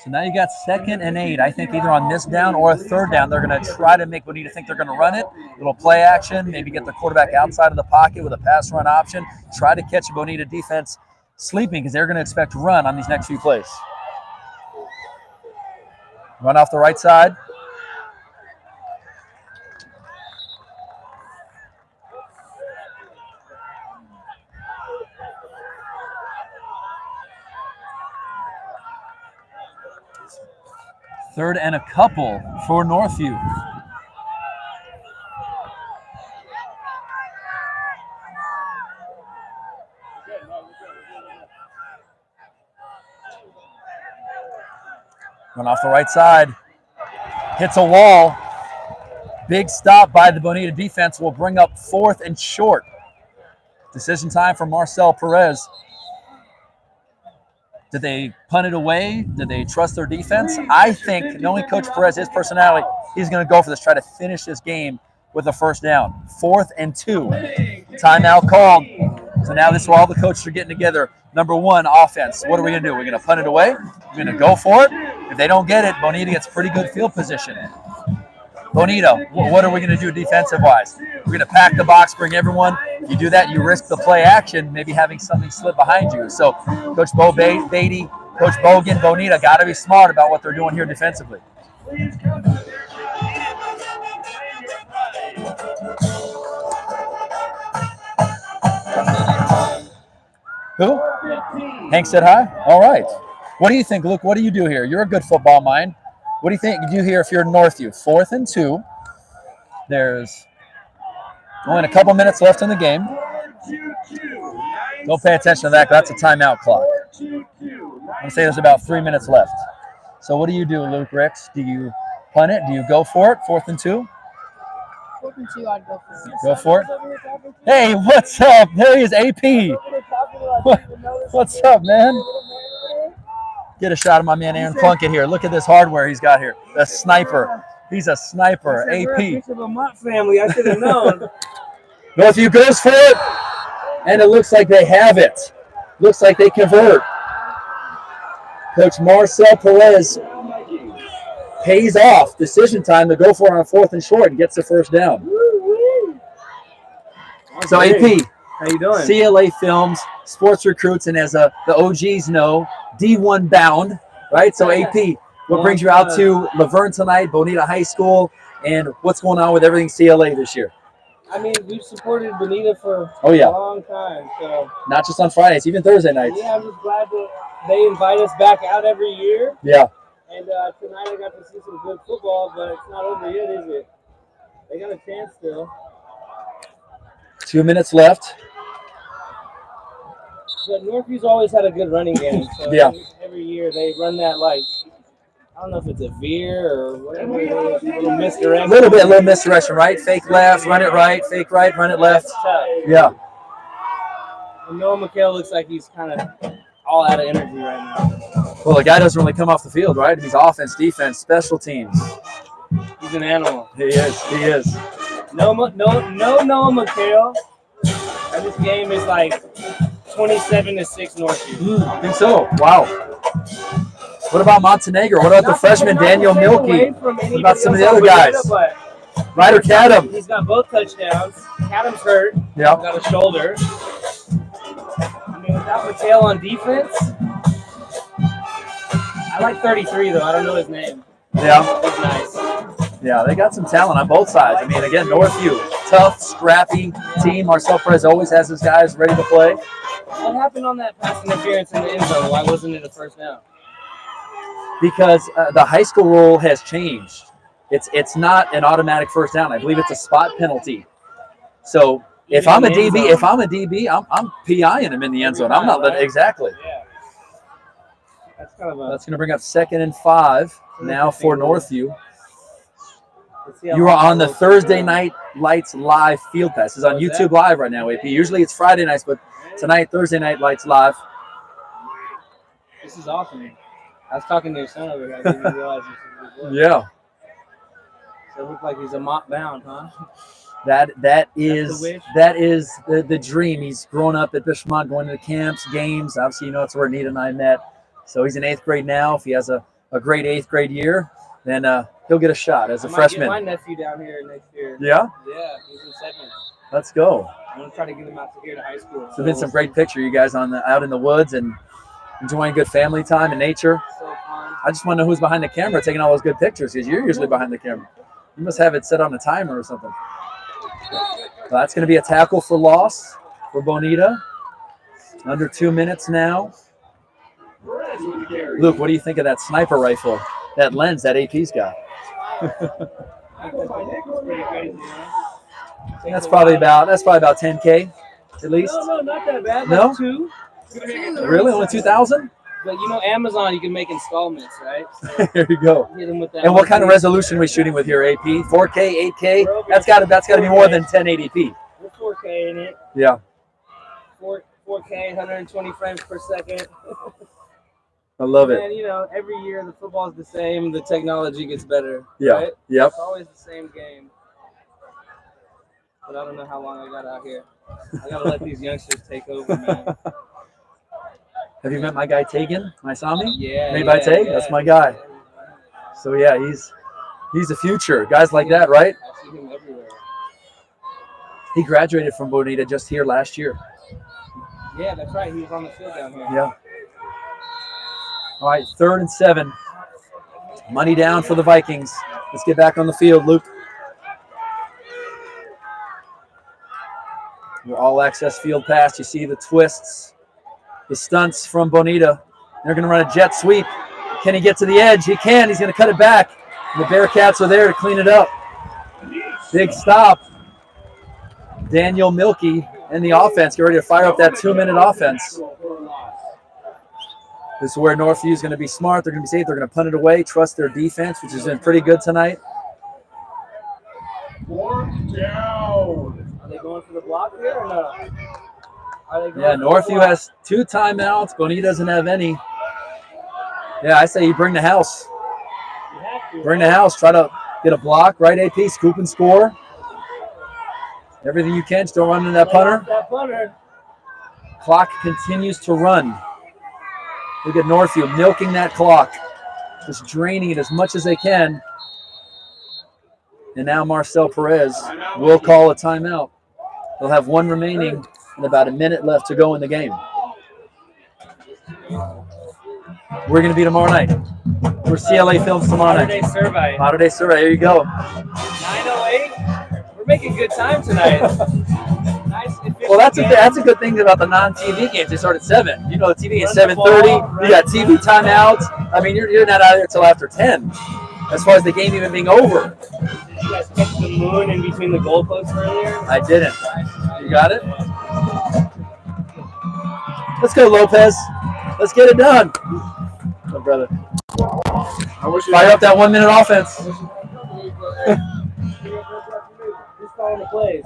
So now you got 2nd and 8. I think either on this down or a third down, they're going to try to make Bonita think they're going to run it. Little play action, maybe get the quarterback outside of the pocket with a pass run option. Try to catch a Bonita defense sleeping because they're going to expect to run on these next few plays. Run off the right side. Third and a couple for Northview. Run off the right side. Hits a wall. Big stop by the Bonita defense will bring up 4th and short. Decision time for Marcel Perez. Did they punt it away? Did they trust their defense? I think, knowing Coach Perez, his personality, he's going to go for this, try to finish this game with a first down. 4th and 2. Timeout called. So now this is where all the coaches are getting together. Number 1, offense. What are we going to do? We're going to punt it away. We're going to go for it. If they don't get it, Bonita gets pretty good field position. Bonita, what are we going to do defensive-wise? We're going to pack the box, bring everyone. If you do that, you risk the play action, maybe having something slip behind you. So Coach Bo Beatty, Coach Bogan, Bonita got to be smart about what they're doing here defensively. Who? Hank said hi? All right. What do you think, Luke? What do you do here? You're a good football mind. What do you think you do here if you're Northview? 4th and 2. There's only a couple minutes left in the game. Don't pay attention to that. That's a timeout clock. I'm going to say there's about 3 minutes left. So what do you do, Luke Ricks? Do you punt it? Do you go for it? 4th and 2? 4th and 2, I'd go for it. Go for it. Hey, what's up? There he is, AP. What's up, man? Get a shot of my man Aaron Plunkett here. Look at this hardware he's got here. The sniper. He's a sniper. AP. Of a Mott family. I should have known. Northview goes for it, and it looks like they have it. Looks like they convert. Coach Marcel Perez pays off. Decision time to go for it on 4th and short and gets the first down. So AP, how you doing? CLA Films, sports recruits, and as the OGs know, D1 bound, right? So AP, what brings you out to Laverne tonight, Bonita High School, and what's going on with everything CLA this year? I mean, we've supported Bonita for a long time. So not just on Fridays, even Thursday nights. yeah, I'm just glad that they invite us back out every year. Yeah. And tonight I got to see some good football, but it's not over yet, is it? They got a chance still. 2 minutes left. But Northview's always had a good running game. So Yeah. every year they run that, like, I don't know if it's a veer or whatever it is, a little misdirection. A little misdirection, right? Fake left, run it right, fake right, run it left. That's tough. Yeah. Noah McHale looks like he's kind of all out of energy right now. Well, the guy doesn't really come off the field, right? He's offense, defense, special teams. He's an animal. He is. He is. No Noah McHale. And this game is like 27-6 Northview. I think so. Wow. What about Montenegro? What about the freshman Daniel Milky? What about some of the other guys? Ryder Cadam. He's got both touchdowns. Cadam's hurt. Yeah. Got a shoulder. I mean, without McHale on defense, I like 33 though. I don't know his name. Yeah. He's nice. Yeah, they got some talent on both sides. I mean, again, Northview, tough, scrappy team. Marcel Perez always has his guys ready to play. What happened on that pass interference in the end zone? Why wasn't it a first down? Because the high school rule has changed. It's not an automatic first down. I believe it's a spot penalty. So if I'm a DB, I'm PIing him in the end zone. I'm not letting exactly. Yeah. That's kind of That's going to bring up 2nd and 5 now for Northview. You are on the Thursday Night Lights Live Field Pass. It's on YouTube Live right now, AP. Usually it's Friday nights, but tonight, Thursday Night Lights Live. This is awesome. I was talking to your son over here. I didn't even realize this was Yeah. So it looked like he's a mop bound, huh? That is the dream. He's grown up at Bishamon, going to the camps, games. Obviously, you know, it's where Nita and I met. So he's in 8th grade now. If he has a great 8th grade year, then he'll get a shot as a freshman. I might get my nephew down here next year. Yeah? Yeah, he's in 7th. Let's go. I'm going to try to get him out to here to high school. There's been some great picture you guys out in the woods and enjoying good family time and nature. So fun. I just want to know who's behind the camera taking all those good pictures, because you're usually behind the camera. You must have it set on a timer or something. Well, that's going to be a tackle for loss for Bonita. Under 2 minutes now. Luke, what do you think of that sniper rifle? That lens that AP's got? That's probably about 10K at least. No, not that bad. No? Like 2. Really? Only 2,000? But you know, Amazon, you can make installments, right? So There you go. hit them with that. And what kind of resolution are we shooting with here, AP? 4K, 8K? That's got to be more than 1080p. We're 4K in it. Yeah. 4K, 120 frames per second. I love it. And you know, every year the football's the same. The technology gets better. Yeah. Right? Yep. It's always the same game. But I don't know how long I got out here. I gotta let these youngsters take over, man. Have you met my guy Tegan? Maisami? Yeah. Made by Tag? That's my guy. So yeah, he's the future. Guys like that, right? I see him everywhere. He graduated from Bonita just here last year. Yeah, that's right. He was on the field down here. Yeah. All right, 3rd and 7. Money down for the Vikings. Let's get back on the field, Luke. Your all-access field pass. You see the twists, the stunts from Bonita. They're going to run a jet sweep. Can he get to the edge? He can. He's going to cut it back. And the Bearcats are there to clean it up. Big stop. Daniel Milky and the offense get ready to fire up that 2-minute offense. This is where Northview is going to be smart. They're going to be safe. They're going to punt it away, trust their defense, which has been pretty good tonight. 4th down. Are they going for the block here or no? Yeah, Northview has 2 timeouts. Bonita doesn't have any. Yeah, I say you bring the house. You have to. Bring the house. Try to get a block, right, AP? Scoop and score. Everything you can. Still running that punter. That punter. Clock continues to run. Look at Northview milking that clock. Just draining it as much as they can. And now Marcel Perez will call a timeout. They'll have 1 remaining and about a minute left to go in the game. We're going to be tomorrow night. We're CLA Films tomorrow night. Modern Day Survey. Modern Day Survey. There you go. 9:08. We're making good time tonight. Nice. Well, that's a good thing about the non-TV games. They start at 7. You know, the TV is 7:30. You got TV timeouts. I mean, you're not out of there till after 10. As far as the game even being over. Did you guys catch the moon in between the goalposts earlier? I didn't. You got it? Let's go, Lopez. Let's get it done. Oh, brother. Fire up that 1-minute offense. Who's calling the plays?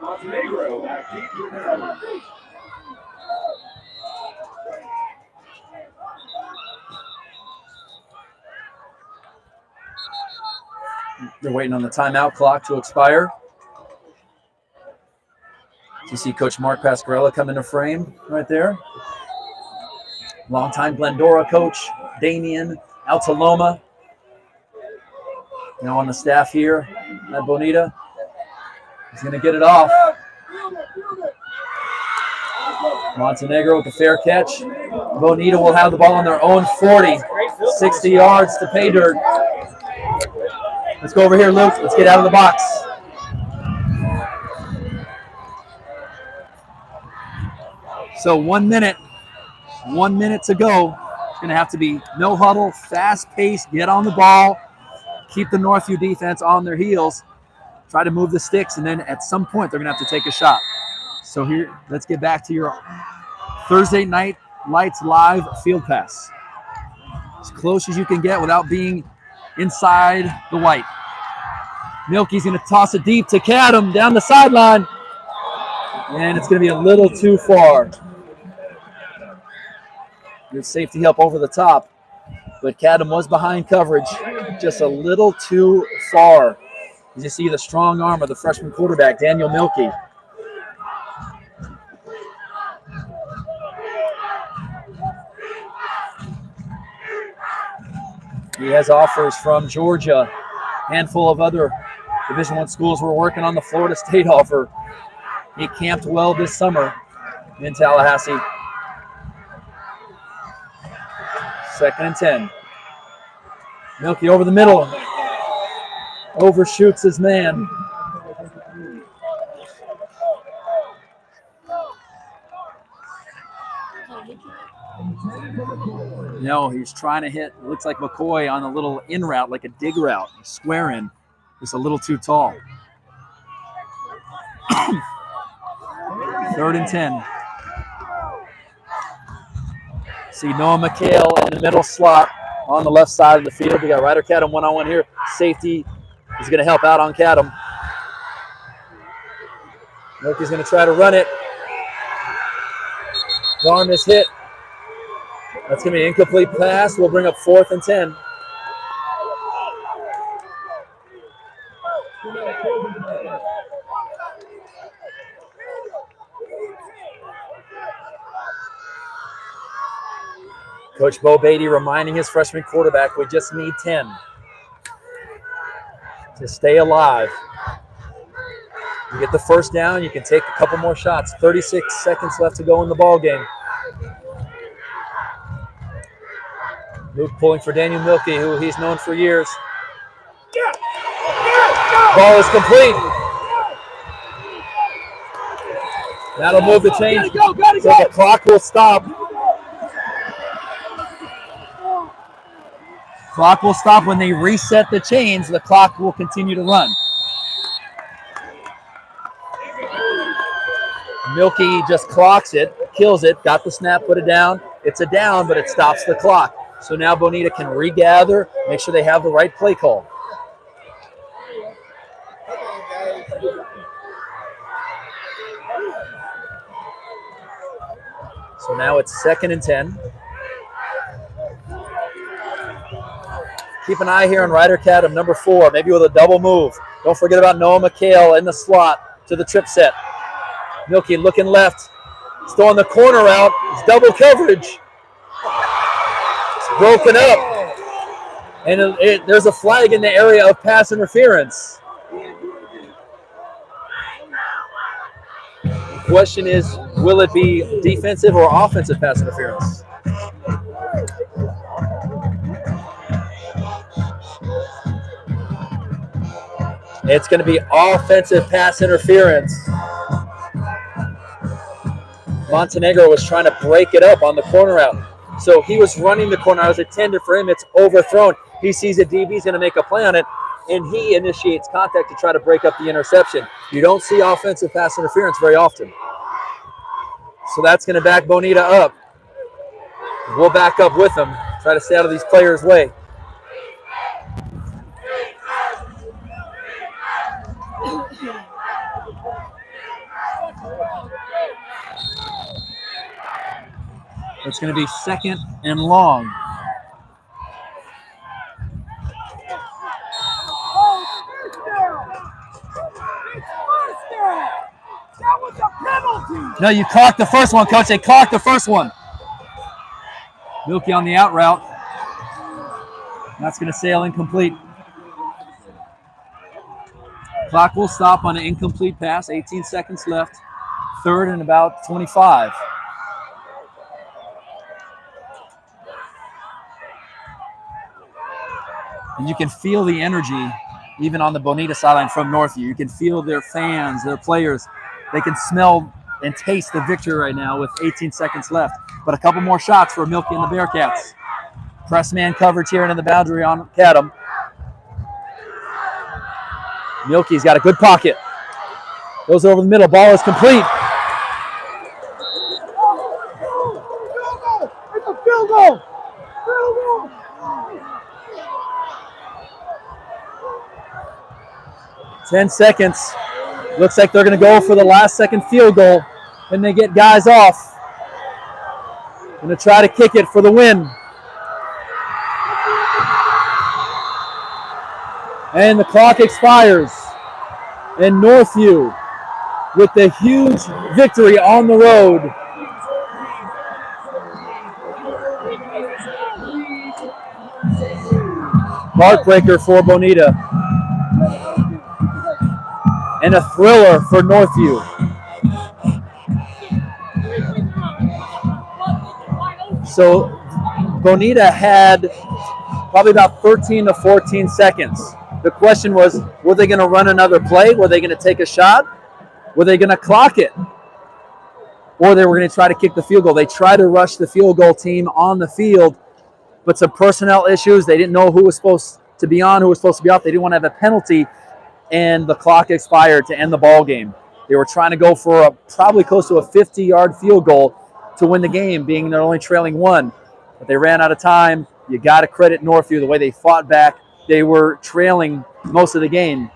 Montenegro back deep with coverage. They're waiting on the timeout clock to expire. You see Coach Mark Pasquarella come into frame right there. Longtime Glendora coach, Damian Altaloma. Now on the staff here at Bonita. He's going to get it off. Montenegro with the fair catch. Bonita will have the ball on their own 40. 60 yards to pay dirt. Let's go over here, Luke. Let's get out of the box. So 1 minute. 1 minute to go. It's going to have to be no huddle, fast pace, get on the ball, keep the Northview defense on their heels, try to move the sticks, and then at some point they're going to have to take a shot. So here, let's get back to your Thursday night Lights Live field pass. As close as you can get without being inside the white. Milky's going to toss it deep to Cadam down the sideline, and it's going to be a little too far. Good safety help over the top, but Cadam was behind coverage, just a little too far. As you see the strong arm of the freshman quarterback, Daniel Milky. He has offers from Georgia, handful of other Division I schools were working on the Florida State offer. He camped well this summer in Tallahassee. 2nd and 10. Milky over the middle. Overshoots his man. No, he's trying to hit, looks like McCoy on a little in route, like a dig route, square in. Just a little too tall. 3rd and 10. See Noah McHale in the middle slot on the left side of the field. We got Ryder Cadam one-on-one here. Safety is going to help out on Cadam. Milky's going to try to run it. Arm is hit. That's going to be an incomplete pass. We'll bring up 4th and 10. Coach Bo Beatty reminding his freshman quarterback, we just need 10 to stay alive. You get the first down, you can take a couple more shots. 36 seconds left to go in the ball game. Luke pulling for Daniel Milky, who he's known for years. Ball is complete. That'll move the chains. So the clock will stop. Clock will stop when they reset the chains. The clock will continue to run. Milky just clocks it, kills it, got the snap, put it down. It's a down, but it stops the clock. So now Bonita can regather, make sure they have the right play call. So now it's 2nd and 10. Keep an eye here on Ryder Cadam, number 4, maybe with a double move. Don't forget about Noah McHale in the slot to the trip set. Milky looking left. Still on the corner route. It's double coverage. It's broken up. And there's a flag in the area of pass interference. The question is, will it be defensive or offensive pass interference? It's going to be offensive pass interference. Montenegro was trying to break it up on the corner route. So he was running the corner. I was intended for him. It's overthrown. He sees a DB's going to make a play on it, and he initiates contact to try to break up the interception. You don't see offensive pass interference very often. So that's going to back Bonita up. We'll back up with them, try to stay out of these players' way. It's going to be 2nd and long. No, you clocked the first one, Coach. They clocked the first one. Milky on the out route. That's going to sail incomplete. Clock will stop on an incomplete pass. 18 seconds left. 3rd and about 25. And you can feel the energy even on the Bonita sideline from Northview. You can feel their fans, their players. They can smell and taste the victory right now with 18 seconds left. But a couple more shots for Milky and the Bearcats. Press man coverage here in the boundary on Cadam. Milky's got a good pocket. Goes over the middle. Ball is complete. It's a field goal. Field goal. 10 seconds. Looks like they're going to go for the last second field goal. And they get guys off. Going to try to kick it for the win. And the clock expires. And Northview with the huge victory on the road. Heartbreaker for Bonita. And a thriller for Northview. So Bonita had probably about 13 to 14 seconds. The question was, were they going to run another play? Were they going to take a shot? Were they going to clock it? Or they were going to try to kick the field goal. They tried to rush the field goal team on the field, but some personnel issues. They didn't know who was supposed to be on, who was supposed to be off. They didn't want to have a penalty, and the clock expired to end the ball game. They were trying to go for probably close to a 50-yard field goal to win the game, being they're only trailing 1. But they ran out of time. You got to credit Northview the way they fought back. They were trailing most of the game,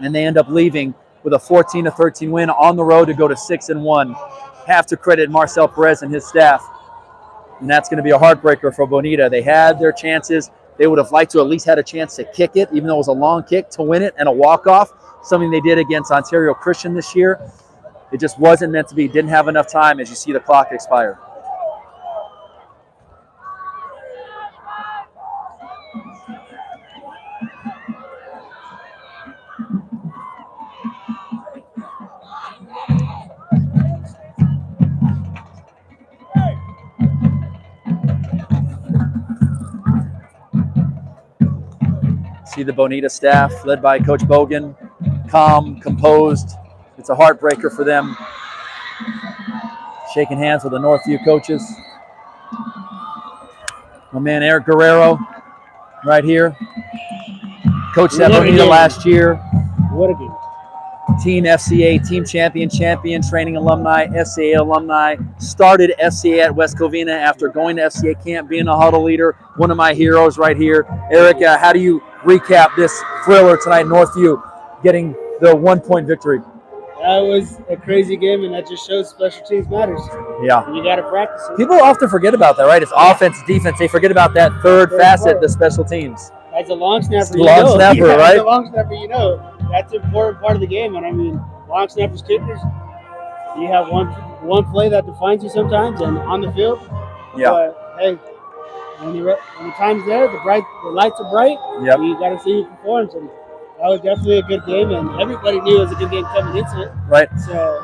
and they end up leaving with a 14-13 win on the road to go to 6-1. Have to credit Marcel Perez and his staff, and that's going to be a heartbreaker for Bonita. They had their chances. They would have liked to at least had a chance to kick it, even though it was a long kick, to win it and a walk-off, something they did against Ontario Christian this year. It just wasn't meant to be. Didn't have enough time as you see the clock expire. See the Bonita staff led by Coach Bogan, calm, composed. It's a heartbreaker for them. Shaking hands with the Northview coaches. My man Eric Guerrero right here. Coached at Bonita last year. What a game. Team FCA, team champion, training alumni, FCA alumni. Started FCA at West Covina after going to FCA camp, being a huddle leader. One of my heroes right here. Eric, how do you recap this thriller tonight, Northview getting the 1-point victory? That was a crazy game, and that just shows special teams matters. Yeah. You got to practice it. People often forget about that, right? It's offense, defense. They forget about that third facet, the special teams. As a long snapper, right? As a long snapper, that's an important part of the game. And I mean, long snappers, kickers, you have one play that defines you sometimes, and on the field. Yeah. But hey, when the time's there, the lights are bright. Yep. You got to see your performance, and that was definitely a good game. And everybody knew it was a good game coming into it. Right. So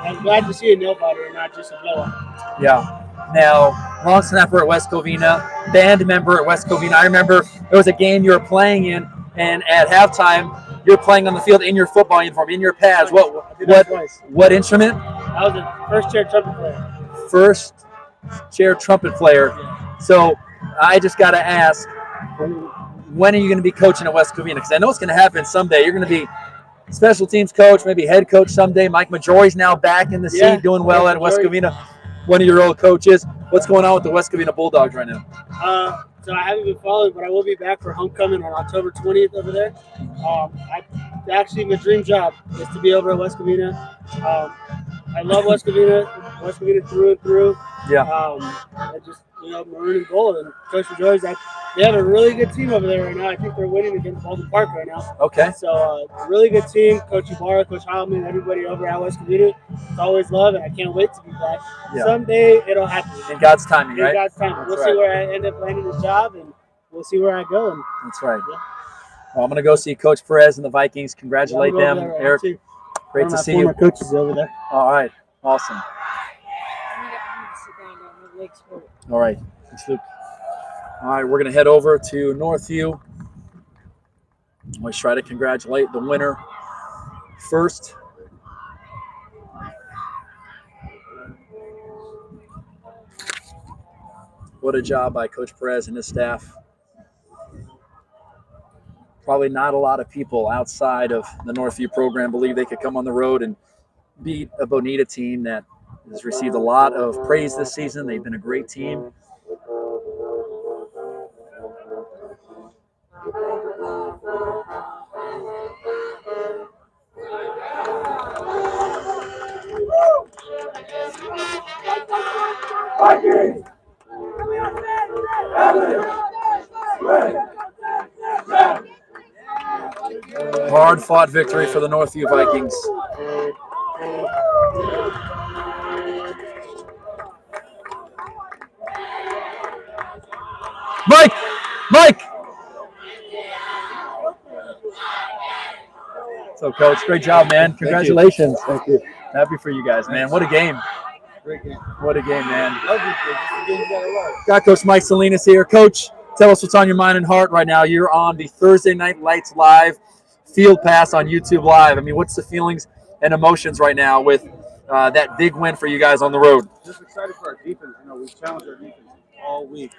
I'm glad to see a nail-biter and not just a blowout. Yeah. Now, long snapper at West Covina, band member at West Covina. I remember there was a game you were playing in, and at halftime, you're playing on the field in your football uniform, in your pads. What instrument? I was a first-chair trumpet player. First-chair trumpet player. So I just got to ask, when are you going to be coaching at West Covina? Because I know it's going to happen someday. You're going to be special teams coach, maybe head coach someday. Mike Majori's now back in the seat, doing well at West Covina. One of your old coaches. What's going on with the West Covina Bulldogs right now? So I haven't been following, but I will be back for homecoming on October 20th over there. Actually, my dream job is to be over at West Covina. I love West Covina through and through. Yeah. just maroon and gold. And Coach enjoys that. They have a really good team over there right now. I think they're winning against Baldwin Park right now. Okay. So really good team. Coach Ibarra, Coach Heilman, everybody over at West Community. It's always love, and I can't wait to be back. Yeah. Someday it'll happen. In God's timing, right? In God's timing. That's We'll right. see where I end up landing this job, and we'll see where I go. And That's right. Yeah. Well, I'm going to go see Coach Perez and the Vikings. Congratulate them. Right, Eric, great to see you. Former coaches over there. All right. Awesome. All right. Thanks, Luke. All right, we're going to head over to Northview. Let's try to congratulate the winner first. What a job by Coach Perez and his staff. Probably not a lot of people outside of the Northview program believe they could come on the road and beat a Bonita team that has received a lot of praise this season. They've been a great team. Hard-fought victory for the Northview Vikings. Mike! So, Coach, great job, man. Congratulations. Thank you. Happy for you guys, man. What a game. Great game. What a game, man. Love you, kid. This is the game you gotta love. Got Coach Mike Salinas here. Coach, tell us what's on your mind and heart right now. You're on the Thursday Night Lights Live Field Pass on YouTube Live. I mean, what's the feelings and emotions right now with that big win for you guys on the road? Just excited for our defense. We've challenged our defense all week,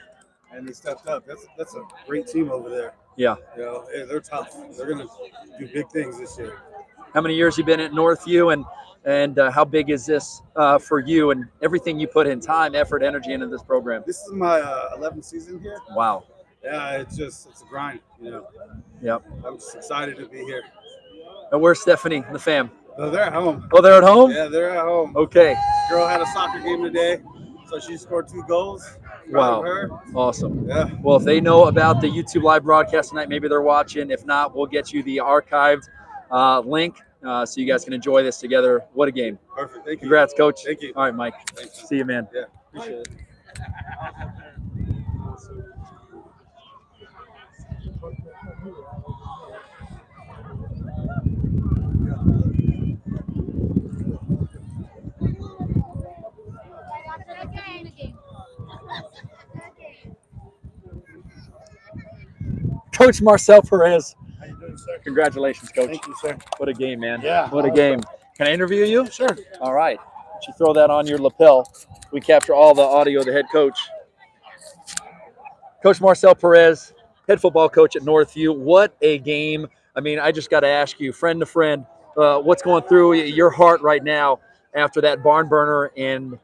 and they stepped up. That's a great team over there. Yeah. They're tough. They're gonna do big things this year. How many years you been at Northview, and how big is this for you and everything you put in time, effort, energy into this program? This is my 11th season here. Wow. Yeah, it's a grind. Yep. I'm just excited to be here. And where's Stephanie and the fam? Oh, they're at home. Oh, they're at home? Yeah, they're at home. Okay. Girl had a soccer game today, so she scored 2 goals. Wow. Her. Awesome. Yeah. Well, if they know about the YouTube live broadcast tonight, maybe they're watching. If not, we'll get you the archived link so you guys can enjoy this together. What a game. Perfect. Thank you. Congrats, Coach. Thank you. All right, Mike. Thanks. See you, man. Yeah, appreciate it. Coach Marcel Perez. How you doing, sir? Congratulations, Coach. Thank you, sir. What a game, man. Yeah. What a game. Can I interview you? Sure. All right. Why don't you throw that on your lapel? We capture all the audio of the head coach. Coach Marcel Perez, head football coach at Northview. What a game. I mean, I just got to ask you, friend to friend, what's going through your heart right now after that barn burner and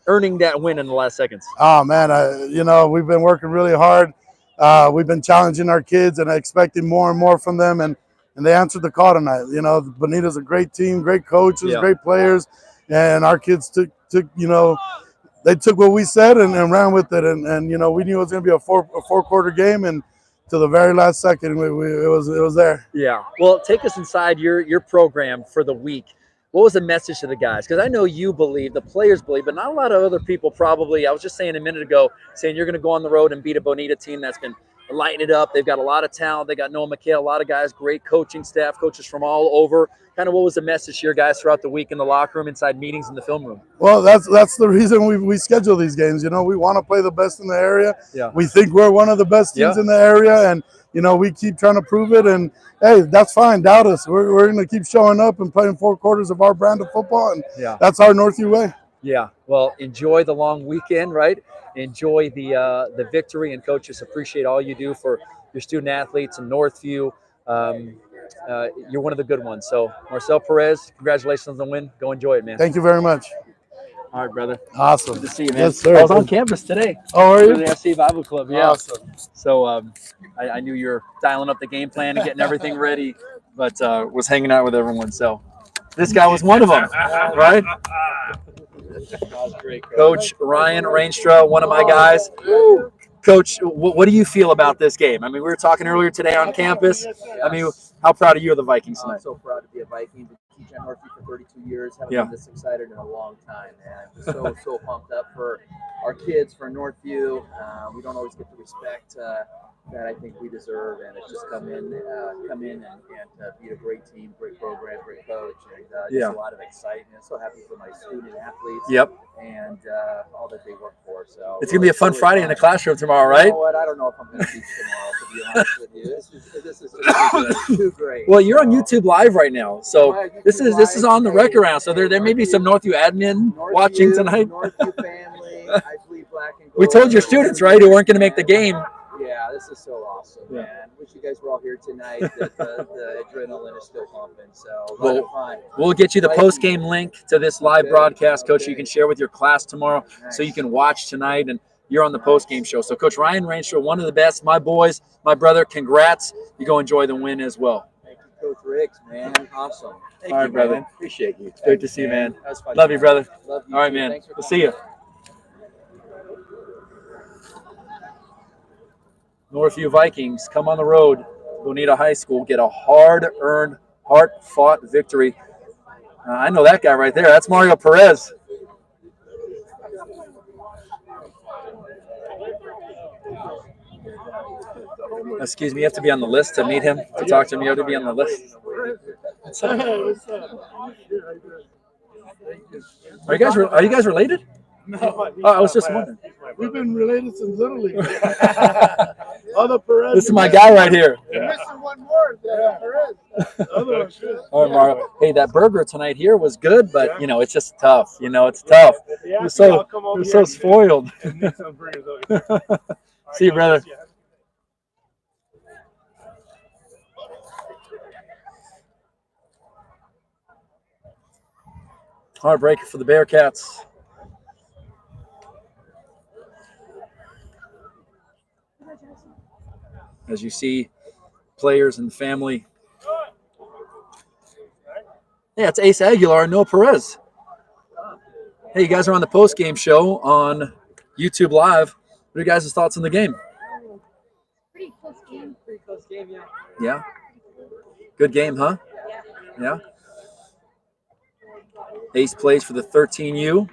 earning that win in the last seconds? Oh, man, we've been working really hard. We've been challenging our kids and expecting more and more from them, and they answered the call tonight. Bonita's a great team, great coaches, great players, and our kids took they took what we said and ran with it, and we knew it was going to be a four-quarter game, and to the very last second, it was there. Yeah. Well, take us inside your program for the week. What was the message to the guys? Because I know you believe, the players believe, but not a lot of other people probably. I was just saying a minute ago, saying you're going to go on the road and beat a Bonita team that's been lighting it up. They've got a lot of talent. They got Noah McHale, a lot of guys, great coaching staff, coaches from all over. Kind of what was the message to your guys throughout the week in the locker room, inside meetings, in the film room? Well, that's the reason we schedule these games. We want to play the best in the area. Yeah. We think we're one of the best teams in the area, and we keep trying to prove it. And hey, that's fine. Doubt us. We're going to keep showing up and playing 4 quarters of our brand of football, and that's our Northview way. Yeah. Well, enjoy the long weekend, right? Enjoy the victory, and coaches appreciate all you do for your student athletes in Northview. You're one of the good ones. So, Marcel Perez, congratulations on the win. Go enjoy it, man. Thank you very much. All right, brother. Awesome. Good to see you, man. Yes, sir. I was on campus today. Oh, are you? For the FC Bible Club, yeah. Awesome. So I knew you were dialing up the game plan and getting everything ready, but was hanging out with everyone. So this guy was one of them, right? That was great, Coach Ryan Reinstra, one of my guys. Coach, what do you feel about this game? I mean, we were talking earlier today on campus. I mean, how proud are you of the Vikings tonight? I'm so proud to be a Viking, to teach at Northview for 32 years. Haven't Yeah. been this excited in a long time, man. I'm just so pumped up for our kids, for Northview. We don't always get the respect that I think we deserve, and it's just come in and beat a great team, great program, great coach, and just a lot of excitement. So happy for my student athletes. Yep. And all that they work for. So it's gonna be a fun Friday in the classroom tomorrow, right? You know what? I don't know if I'm going to teach tomorrow, to be honest with you. This is just too great. Well, you're on YouTube Live right now, so this is on the rec around. So there may be some Northview admin watching tonight. Northview family. I bleed black and gold. We told your students, right, who weren't going to make the game. Yeah, this is so awesome, man. Wish you guys were all here tonight. The adrenaline is still pumping, so we'll get you the post-game link to this live broadcast, Coach, you can share with your class tomorrow so you can watch tonight, and you're on the post-game show. So, Coach Ryan Reinstra, one of the best. My boys, my brother, congrats. You go enjoy the win as well. Thank you, Coach Riggs, man. Awesome. All right, brother. Man. Appreciate you. Great to see you, man. That was fun. Love you, brother. Love you all right, too. man. Thanks for We'll see you. Northview Vikings come on the road. Bonita High School get a hard-earned, hard-fought victory. I know that guy right there. That's Mario Perez. Excuse me, you have to be on the list to meet him, to talk to him. You have to be on the list. Are you guys related? No. I was just wondering. We've been related since Little League. Other Perez. This is my guy right here. You're missing one more. Perez. All right, Mario. Hey, that burger tonight here was good, but it's just tough. It's tough. You're so spoiled. See you, brother. Heartbreaker for the Bearcats. As you see, players and the family. Yeah, it's Ace Aguilar and Noah Perez. Hey, you guys are on the post-game show on YouTube Live. What are you guys' thoughts on the game? Pretty close game. Pretty close game, yeah. Yeah? Good game, huh? Yeah? Ace plays for the 13U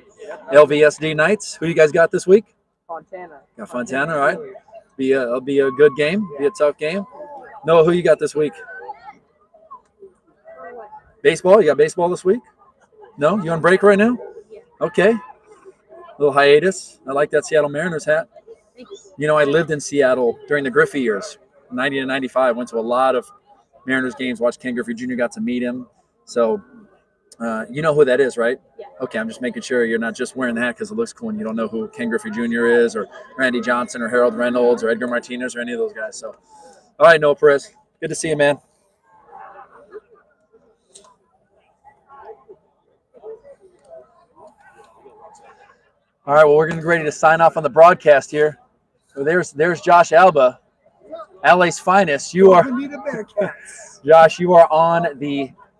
LVSD Knights. Who you guys got this week? Fontana. Got Fontana, all right. It'll be a good game. Be a tough game. Noah, who you got this week? Baseball? You got baseball this week? No? You on break right now? Okay. Little hiatus. I like that Seattle Mariners hat. I lived in Seattle during the Griffey years, 90 to 95. Went to a lot of Mariners games, watched Ken Griffey Jr., got to meet him. So you know who that is, right? Yeah. Okay, I'm just making sure you're not just wearing the hat because it looks cool and you don't know who Ken Griffey Jr. is or Randy Johnson or Harold Reynolds or Edgar Martinez or any of those guys. So, all right, Noah Perez, good to see you, man. All right, well, we're getting ready to sign off on the broadcast here. So there's Josh Alba, LA's finest. You are, Josh, you are on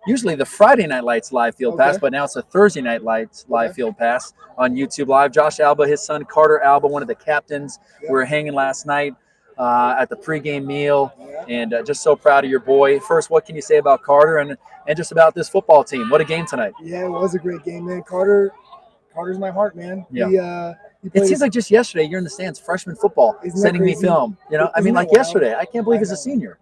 usually the Friday Night Lights live field pass, but now it's a Thursday Night Lights live field pass on YouTube Live. Josh Alba, his son Carter Alba, one of the captains. We were hanging last night at the pregame meal, and just so proud of your boy. First, what can you say about Carter and just about this football team? What a game tonight. Yeah, it was a great game, man. Carter's my heart, man. Yeah. It seems like just yesterday you're in the stands, freshman football, sending me film. Like yesterday. I can't believe he's a senior.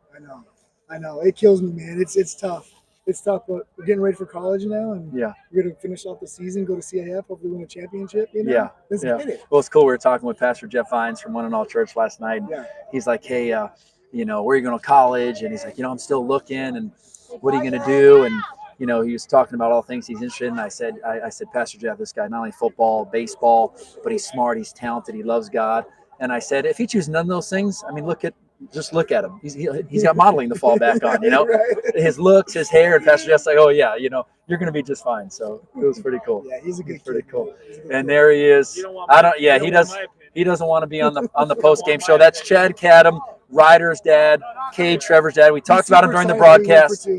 I know. It kills me, man. It's tough. It's tough, but we're getting ready for college now, and we're going to finish off the season, go to CIF, hopefully win a championship. Let's get it. Well, it's cool. We were talking with Pastor Jeff Vines from One and All Church last night. And he's like, hey, where are you going to college? And he's like, I'm still looking, and what are you going to do? And he was talking about all things he's interested in. I said, Pastor Jeff, this guy, not only football, baseball, but he's smart, he's talented, he loves God. And I said, if he chooses none of those things, just look at him. He's got modeling to fall back on, his looks, his hair. And Pastor Jeff's like, oh yeah, you're going to be just fine. So it was pretty cool. Yeah, he's a good pretty cool. And there he is. He doesn't want to be on the post game show. That's Chad Cadam, Ryder's dad, Cade Trevor's dad. We talked about him during the broadcast.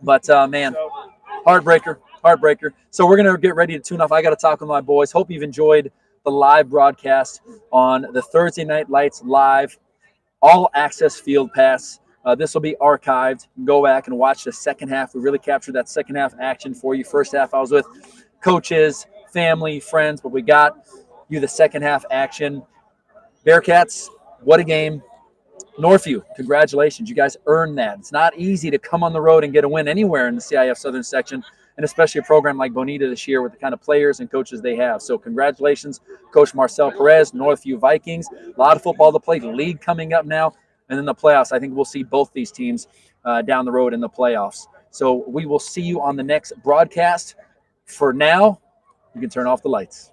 But man, heartbreaker Heartbreaker. So we're going to get ready to tune off. I got to talk with my boys. Hope you've enjoyed the live broadcast on the Thursday Night Lights Live All Access Field Pass. This will be archived. You can go back and watch the second half. We really captured that second half action for you. First half, I was with coaches, family, friends, but we got you the second half action. Bearcats, what a game. Northview, congratulations. You guys earned that. It's not easy to come on the road and get a win anywhere in the CIF Southern section, and especially a program like Bonita this year with the kind of players and coaches they have. So congratulations, Coach Marcel Perez, Northview Vikings. A lot of football to play. The league coming up now, and then the playoffs. I think we'll see both these teams down the road in the playoffs. So we will see you on the next broadcast. For now, you can turn off the lights.